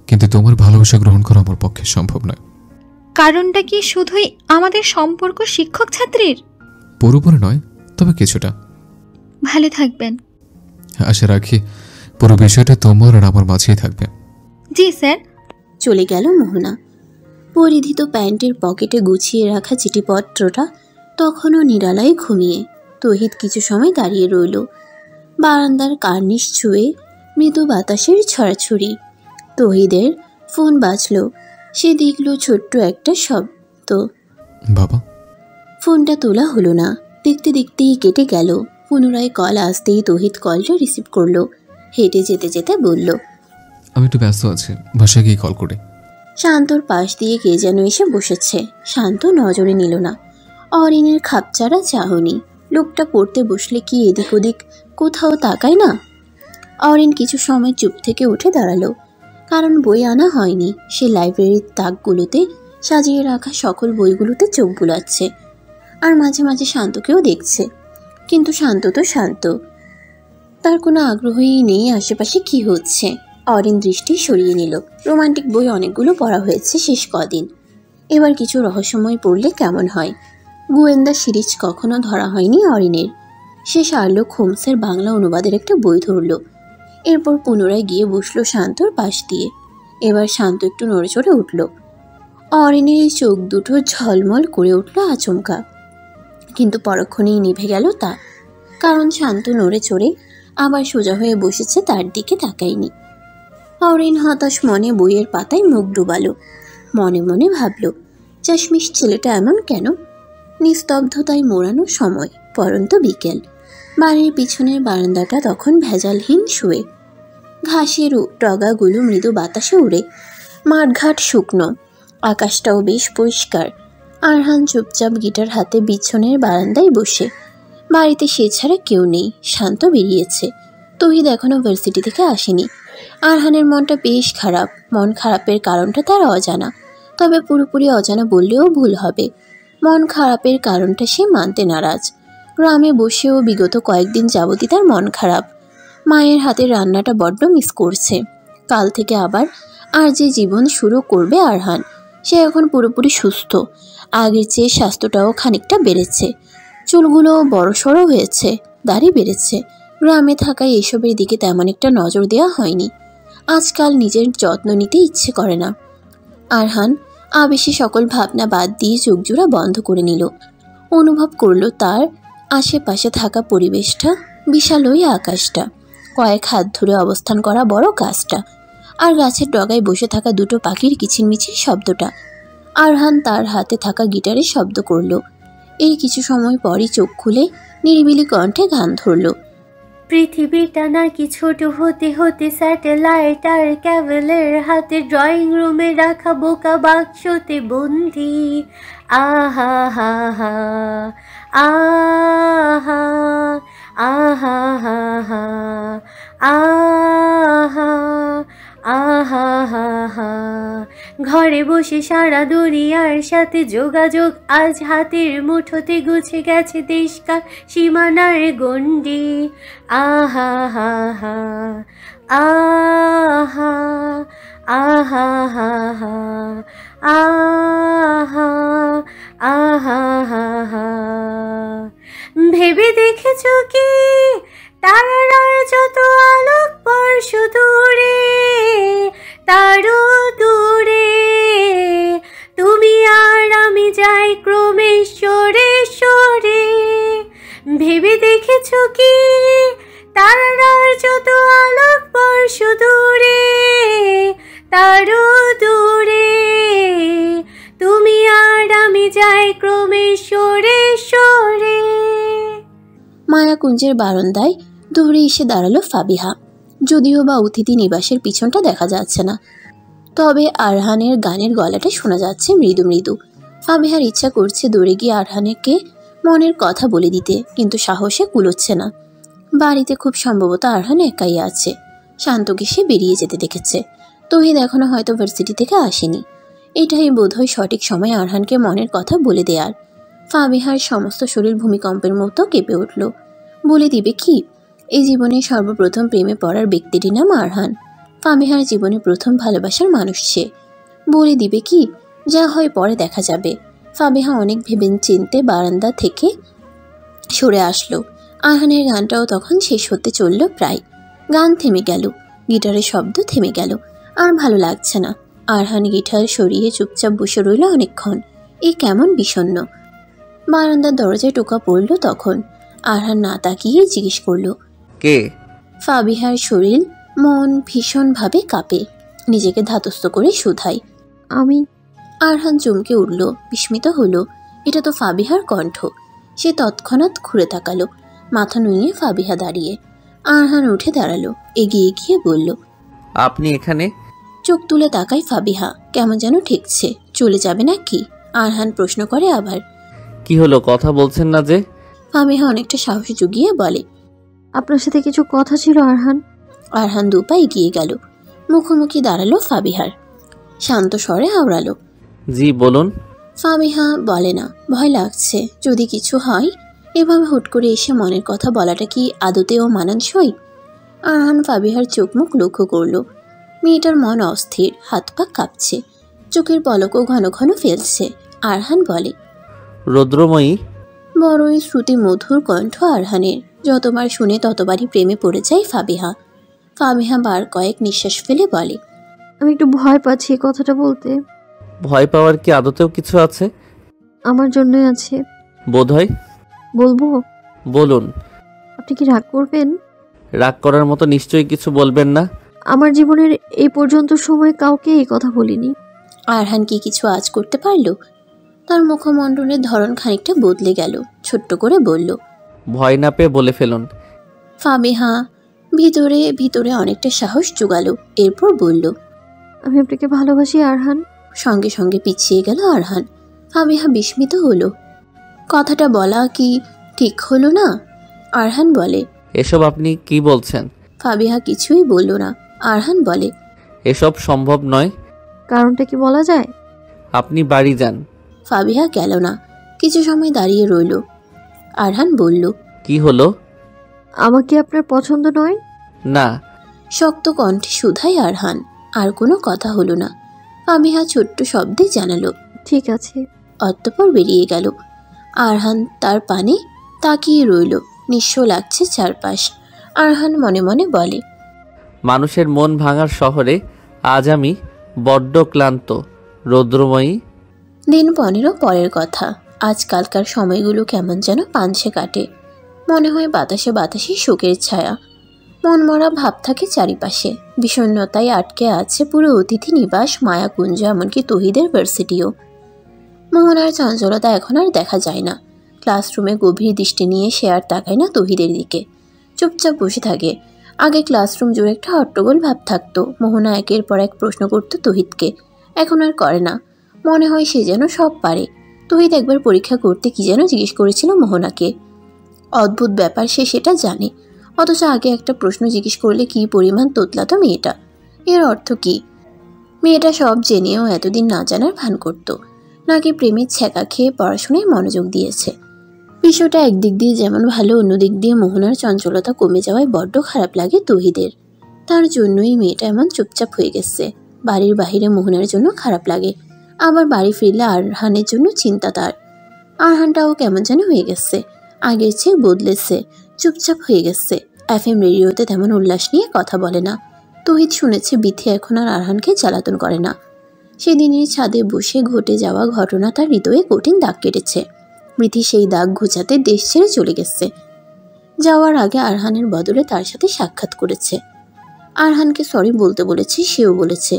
কিন্তু তোমার ভালোবাসা গ্রহণ করা আমার পক্ষে সম্ভব নয়। কারণটা কি শুধুই আমাদের সম্পর্ক শিক্ষক ছাত্রীর? পুরোপুরি নয়, তবে কিছুটা। ভালো থাকবেন। আশা রাখি পুরো বিষয়টা তোমার আর আমার মাঝেই থাকবে। জি স্যার। চলে গেল মোহনা। পরিধিত প্যান্টের পকেটে গুছিয়ে রাখা চিঠিপত্রটা তখনও নিরালায় ঘুমিয়ে। তৌহিদ কিছু সময় দাঁড়িয়ে রইল। বারান্দার কার্নিশ ছুঁয়ে মৃদু বাতাসের ছড়াছড়ি। তৌহিদের ফোন বাজল। সে দেখল ছোট্ট একটা শব্দ। বাবা। ফোনটা তোলা হলো না। দেখতে দেখতেই কেটে গেল। পুনরায় কল আসতেই তৌহিদ কলটা রিসিভ করলো। হেঁটে যেতে যেতে বলল, আমি একটু ব্যস্ত আছি, বাসায় গিয়ে কল করে। শান্তর পাশ দিয়ে কে যেন এসে বসেছে। শান্ত নজরে নিল না। অরিনের খাপচারা চাহনি। লোকটা পড়তে বসলে কি এদিক ওদিক কোথাও তাকায় না? অরিন কিছু সময় চুপ থেকে উঠে দাঁড়ালো, কারণ বই আনা হয়নি। সে লাইব্রেরির তাকগুলোতে সাজিয়ে রাখা সকল বইগুলোতে চোখ বুলাচ্ছে, আর মাঝে মাঝে শান্তকেও দেখছে। কিন্তু শান্ত তো শান্ত, তার কোনো আগ্রহই নেই আশেপাশে কি হচ্ছে। অরিন দৃষ্টি সরিয়ে নিল। রোমান্টিক বই অনেকগুলো পড়া হয়েছে শেষ কদিন। এবার কিছু রহস্যময় পড়লে কেমন হয়। গোয়েন্দা সিরিজ কখনো ধরা হয়নি অরিনের। সে শার্লক হোমসের বাংলা অনুবাদের একটা বই ধরল। এরপর পুনরায় গিয়ে বসলো শান্তর পাশ দিয়ে। এবার শান্ত একটু নড়েচড়ে উঠল। অরিনের এই চোখ দুটো ঝলমল করে উঠল আচমকা, কিন্তু পরক্ষণেই নিভে গেল তা। কারণ শান্ত নড়ে চড়ে আবার সোজা হয়ে বসেছে, তার দিকে তাকায়নি। অরিন হতাশ মনে বইয়ের পাতায় মুখ ডুবালো। মনে মনে ভাবল, চাশমিশ ছেলেটা এমন কেন? নিস্তব্ধতায় মোড়ানো সময়, পরন্ত বিকেল। বাড়ির পিছনের বারান্দাটা তখন ভেজালহীন শুয়ে। ঘাসের ডগাগুলো মৃদু বাতাসে উড়ে। মাঠঘাট শুকনো, আকাশটাও বেশ পরিষ্কার। আরহান চুপচাপ গিটার হাতে বিছনের বারান্দায় বসে। বাড়িতে সে ছাড়া কেউ নেই, শান্ত বেরিয়েছে। তৌহিদ এখনো ভার্সিটি থেকে আসেনি। আরহানের মনটা বেশ খারাপ। মন খারাপের কারণটা তার অজানা, তবে পুরোপুরি অজানা বললেও ভুল হবে। মন খারাপের কারণটা সে মানতে নারাজ। গ্রামে বসেও বিগত কয়েকদিন যাবতই তার মন খারাপ। মায়ের হাতের রান্নাটা বড্ড মিস করছে। কাল থেকে আবার আর যে জীবন শুরু করবে আরহান, সে এখন পুরোপুরি সুস্থ। আগের চেয়ে স্বাস্থ্যটাও খানিকটা বেড়েছে। চুলগুলো বড়সড় হয়েছে, দাড়ি বেড়েছে। গ্রামে থাকায় এসবের দিকে তেমন একটা নজর দেওয়া হয়নি। আজকাল নিজের যত্ন নিতে ইচ্ছে করে না। আরহান আবেশে সকল ভাবনা বাদ দিয়ে চোখজোড়া বন্ধ করে নিল। অনুভব করল তার আশেপাশে থাকা পরিবেশটা, বিশাল ওই আকাশটা, কয়েক হাত ধরে অবস্থান করা বড় গাছটা, আর গাছের ডগায় বসে থাকা দুটো পাখির কিচিরমিচির শব্দটা। আরহান তার হাতে থাকা গিটারের শব্দ করল। এই কিছু সময় পরই চোখ খুলে নিরিবিলি কণ্ঠে গান ধরল। পৃথিবীটা নাকি ছোট হতে হতে স্যাটেলাইট আর ক্যাবেলের হাতে ড্রয়িং রুমে রাখা বোকা বাক্সতে বন্দি। আহা হা হা, আহা আহা হা হা, আহা আহা হা হা। ঘরে বসে সারা দুনিয়ার সাথে যোগাযোগ, আজ হাতের মুঠোতে গুছে গেছে দেশকাল সীমানার গণ্ডি। আহা হা হা, আহা আহা হা হা, আহা আহা হা হা। ভেবে দেখেছো কি তারার যত আলোক বর্ষ দূরে, তারও দূরে তুমি আর আমি যাই ক্রমে সরে সরে। ভেবে দেখেছো কি তারার যত আলোক বর্ষ দূরে, তারও দূরে তুমি আর আমি যাই ক্রমে সরে সরে। মায়াকুঞ্জের বারান্দায় দৌড়ে এসে দাঁড়ালো ফাবিহা। যদিও বা অতিথি নিবাসের পিছনটা দেখা যাচ্ছে না, তবে আরহানের গানের গলাটা শোনা যাচ্ছে মৃদু মৃদু। ফাবিহার ইচ্ছা করছে দৌড়ে গিয়ে আরহানকে মনের কথা বলে দিতে, কিন্তু সাহসে কুলোচ্ছে না। বাড়িতে খুব সম্ভবত আরহান একাই আছে। শান্তকে সে বেরিয়ে যেতে দেখেছে। তৌহিদ এখনো হয়তো ভার্সিটি থেকে আসেনি। এটাই বোধহয় সঠিক সময় আরহানকে মনের কথা বলে দেয়ার। ফাবিহার সমস্ত শরীর ভূমিকম্পের মতো কেঁপে উঠল। বলে দিবে কি? এই জীবনে সর্বপ্রথম প্রেমে পড়ার ব্যক্তিটির নাম আরহান। ফাবিহার জীবনে প্রথম ভালোবাসার মানুষ সে। বলে দিবে কি? যা হয় পরে দেখা যাবে। ফাবিহা অনেক ভেবে চিনতে বারান্দা থেকে সরে আসলো। আরহানের গানটাও তখন শেষ হতে চলল প্রায়। গান থেমে গেল, গিটারের শব্দ থেমে গেল। আর ভালো লাগছে না। আরহান গিটার সরিয়ে চুপচাপ বসে রইল অনেকক্ষণ। এ কেমন বিষণ্ণ। বারান্দার দরজায় টোকা পড়ল তখন। আরহান না তাকিয়ে জিজ্ঞেস করলো, কে? ফাবিহার শরীর মন ভীষণভাবে কাঁপে। নিজেকে ধাতস্থ করে শুধায়, আমি। আরহান চমকে উঠল, বিস্মিত হলো। এটা তো ফাবিহার কণ্ঠ। সে তৎক্ষণাৎ ঘুরে তাকালো। মাথা নুইয়ে ফাবিহা দাঁড়িয়ে। আরহান উঠে দাঁড়ালো, এগিয়ে গিয়ে বলল, আপনি এখানে? চোখ তুলে তাকায় ফাবিহা। কেমন যেন ঠেকছে। চলে যাবে নাকি? আরহান প্রশ্ন করে আবার। কি হলো, কথা বলছেন না যে? ফাবিহা অনেকটা সাহস জুগিয়ে বলে, আপনার সাথে কিছু কথা ছিল আরহান। আরহান দুপা এগিয়ে গেল। মুখোমুখি দাঁড়ালো ফাবিহার। শান্ত স্বরে আওড়ালো, জি বলুন। ফাবিহা বলে না, ভয় লাগছে। যদি কিছু হয়। এভাবে হুট করে এসে মনের কথা বলাটা কি আদতেও মানানসই? আরহান ফাবিহার চোখ মুখ লক্ষ্য করল। মেয়েটার মন অস্থির, হাত পা কাঁপছে, চোখের পলকও ঘন ঘন ফেলছে। আরহান বলে, রৌদ্রময়ী। বড়ই শ্রুতি মধুর কণ্ঠ আরহানের। যতবার শুনে ততবারই প্রেমে পড়ে যায় ফাবিহা। ফাবিহা বার কয়েক নিঃশ্বাস ফেলে বলে, আমি একটু ভয় পাচ্ছি এই কথাটা বলতে। ভয় পাওয়ার কি আদতেও কিছু আছে? আমার জন্যই আছে বোধহয়। বলবো? বলুন। আপনি কি রাগ করবেন? রাগ করার মতো নিশ্চয়ই কিছু বলবেন না। আমার জীবনের এই পর্যন্ত সময় কাউকে এই কথা বলিনি। আরহান কি কিছু আজ করতে পারল? তার মুখমণ্ডলের ধরন খানিকটা বদলে গেল। ছোট্ট করে বলল, ভয় না পেয়ে বলে ফেলুন। ফাবিহা ভিতরে ভিতরে অনেকটা সাহস জোগালো। এরপর বলল, আমি আপনাকে ভালোবাসি আরহান। সঙ্গে সঙ্গে পিছিয়ে গেল আরহান। ফাবিহা বিস্মিত হলো। কথাটা বলা কি ঠিক হলো না? আরহান বলে, এসব আপনি কি বলছেন? ফাবিহা কিছুই বলল না। আরহান বলে, এসব সম্ভব নয়। কারণটা কি বলা যায়? আপনি বাড়ি যান। ফাবিহা গেল না, কিছু সময় দাঁড়িয়ে রইল। আরহান বলল, কি হলো? আমাকে আপনার পছন্দ নয়? না। শক্ত কণ্ঠে শুধাই আরহান। আর কোনো কথা হলো না। ফাবিহা ছোট্ট শব্দে জানালো, ঠিক আছে। অতঃপর বেরিয়ে গেল। আরহান তার পানে তাকিয়ে রইল। নিঃস্ব লাগছে চারপাশ। আরহান মনে মনে বলে, মানুষের মন ভাঙার শহরে আজ আমি বড্ড ক্লান্ত। রৌদ্রময়ী। দিন 15 পরের কথা। আজকালকার সময়গুলো কেমন যেন পাঞ্ছে কাটে। মনে হয় বাতাসে বাতাসে শোকের ছায়া। মনমরা ভাব থাকে চারিপাশে। বিষণ্ণতায় আটকে আছে পুরো অতিথি নিবাস, মায়াকুঞ্জ, এমনকি তহিদের ভার্সিটিও। মোহনার চঞ্চলতা এখন আর দেখা যায় না। ক্লাসরুমে গভীর দৃষ্টি নিয়ে সে আর তাকায় না তহিদের দিকে। চুপচাপ বসে থাকে। আগে ক্লাসরুম জুড়ে একটা হট্টগোল ভাব থাকতো। মোহনা একের পর এক প্রশ্ন করতো তহিদকে। এখন আর করে না। মনে হয় সে যেন সব পারে। তহিদ একবার পরীক্ষা করতে কি যেন জিজ্ঞেস করেছিল মোহনাকে। অদ্ভুত ব্যাপার, সে সেটা জানে। অথচ আগে একটা প্রশ্ন জিজ্ঞেস করলে কি পরিমাণ তোতলাতো মেয়েটা। এর অর্থ কি? মেয়েটা সব জেনেও এতদিন না জানার ভান করত, নাকি প্রেমের ছ্যাঁকা খেয়ে পড়াশোনায় মনোযোগ দিয়েছে। বিষয়টা একদিক দিয়ে যেমন ভালো, অন্যদিক দিয়ে মোহনার চঞ্চলতা কমে যাওয়ায় বড্ড খারাপ লাগে তহিদের। তার জন্যই মেয়েটা এমন চুপচাপ হয়ে গেছে। বাড়ির বাহিরে মোহনার জন্য খারাপ লাগে, আবার বাড়ি ফিরলে আরহানের জন্য চিন্তা তার। আরহানটাও কেমন যেন হয়ে গেছে, আগের চেয়ে বদলেছে, চুপচাপ হয়ে গেছে। FM রেডিওতে তেমন উল্লাস নিয়ে কথা বলে না। তহিদ শুনেছে বিথি এখন আর আরহানকে জ্বালাতন করে না। সেদিনের ছাদে বসে ঘটে যাওয়া ঘটনা তার হৃদয়ে কঠিন দাগ কেটেছে। বিথি সেই দাগ ঘুচাতে দেশ ছেড়ে চলে গেছে। যাওয়ার আগে আরহানের বদলে তার সাথে সাক্ষাৎ করেছে। আরহানকে সরি বলতে বলেছে, সেও বলেছে।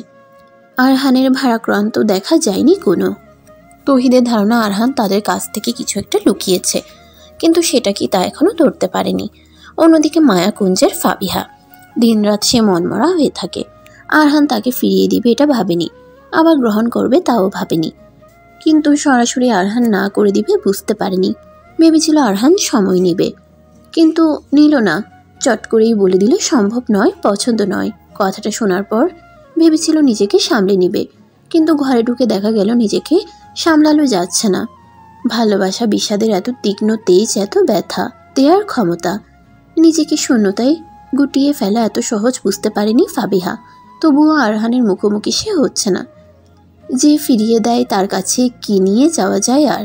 আরহানের ভারাক্রান্ত দেখা যায়নি কোনো। তহিদের ধারণা আরহান তাদের কাছ থেকে কিছু একটা লুকিয়েছে, কিন্তু সেটা কি তা এখনো ধরতে পারেনি। অন্যদিকে মায়াকুঞ্জের ফাবিহা দিনরাত সে মনমরা হয়ে থাকে। আরহান তাকে ফিরিয়ে দিবে এটা ভাবেনি, আবার গ্রহণ করবে তাও ভাবেনি। কিন্তু সরাসরি আরহান না করে দিবে বুঝতে পারেনি। ভেবেছিল আরহান সময় নেবে, কিন্তু নিল না। চট করেই বলে দিল সম্ভব নয়, পছন্দ নয়। কথাটা শোনার পর ভেবেছিল নিজেকে সামলে নিবে, কিন্তু ঘরে ঢুকে দেখা গেল নিজেকে সামলানো যাচ্ছে না। ভালোবাসা বিষাদের এত তীক্ষ্ণ তেজ, এত ব্যথা দেওয়ার ক্ষমতা, নিজেকে শূন্যতায় গুটিয়ে ফেলা এত সহজ বুঝতে পারেনি ফাবিহা। তবুও আরহানের মুখোমুখি সে হচ্ছে না। যে ফিরিয়ে দেয় তার কাছে কি নিয়ে যাওয়া যায় আর?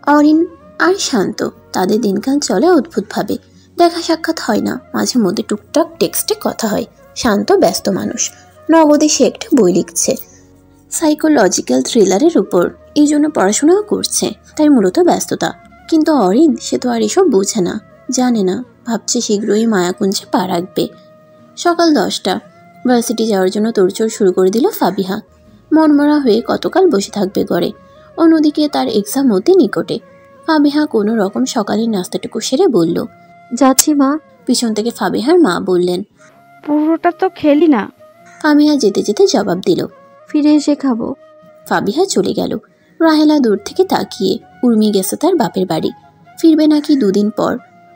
অরিন আর শান্ত, তাদের দিনকাল চলে অদ্ভুতভাবে। দেখা সাক্ষাৎ হয় না, মাঝে মধ্যে টুকটাক টেক্সটে কথা হয়। শান্ত ব্যস্ত মানুষ, নগদে সে একটা বই লিখছে সাইকোলজিক্যাল থ্রিলারের উপর, এই জন্য পড়াশোনাও করছে, তাই মূলত ব্যস্ততা। কিন্তু অরিন, সে তো আর এসব বোঝে না, জানে না। ভাবছে শীঘ্রই মায়াকুঞ্জে পা রাখবে। সকাল 10টা, ভার্সিটি যাওয়ার জন্য তোড়জোড় শুরু করে দিল ফাবিহা। মনমরা হয়ে কতকাল বসে থাকবে ঘরে। অন্যদিকে তার এক্সাম অতি নিকটে। ফাবিহা কোনো রকম সকালের নাস্তাটুকু সেরে বলল, যাচ্ছি মা। পিছন থেকে ফাবিহার মা বললেন, পুরোটা তো খেলি না। ফাবিহা যেতে যেতে জবাব দিল, ফিরে এসে খাবো। ফাবিহা চলে গেল। রাহেলা দূর থেকে তাকিয়ে। উর্মি গেছে তার বাপের বাড়ি, ফিরবে নাকি 2 দিন পর।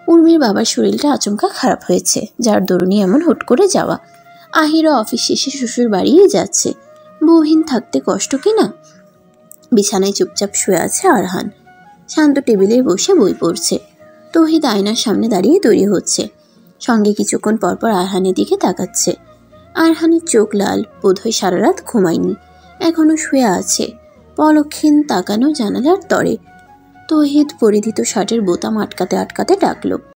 উর্মির বাবার শরীরটা আচমকা খারাপ হয়েছে, যার দরুনই এমন হুট করে যাওয়া। আহিরও অফিস শেষে শ্বশুর বাড়িয়ে যাচ্ছে। বউহীন থাকতে কষ্ট কিনা। বিছানায় চুপচাপ শুয়ে আছে আরহান। শান্ত টেবিলে বসে বই পড়ছে। তহিদ আয়নার সামনে দাঁড়িয়ে তৈরি হচ্ছে, সঙ্গে কিছুক্ষণ পরপর আরহানের দিকে তাকাচ্ছে। আরহানের চোখ লাল, বোধহয় সারা রাত ঘুমায়নি, এখনো শুয়ে আছে পলক্ষীন তাকানো জানালার তরে। তহিদ পরিধিত শার্টের বোতাম আটকাতে আটকাতে ডাকল,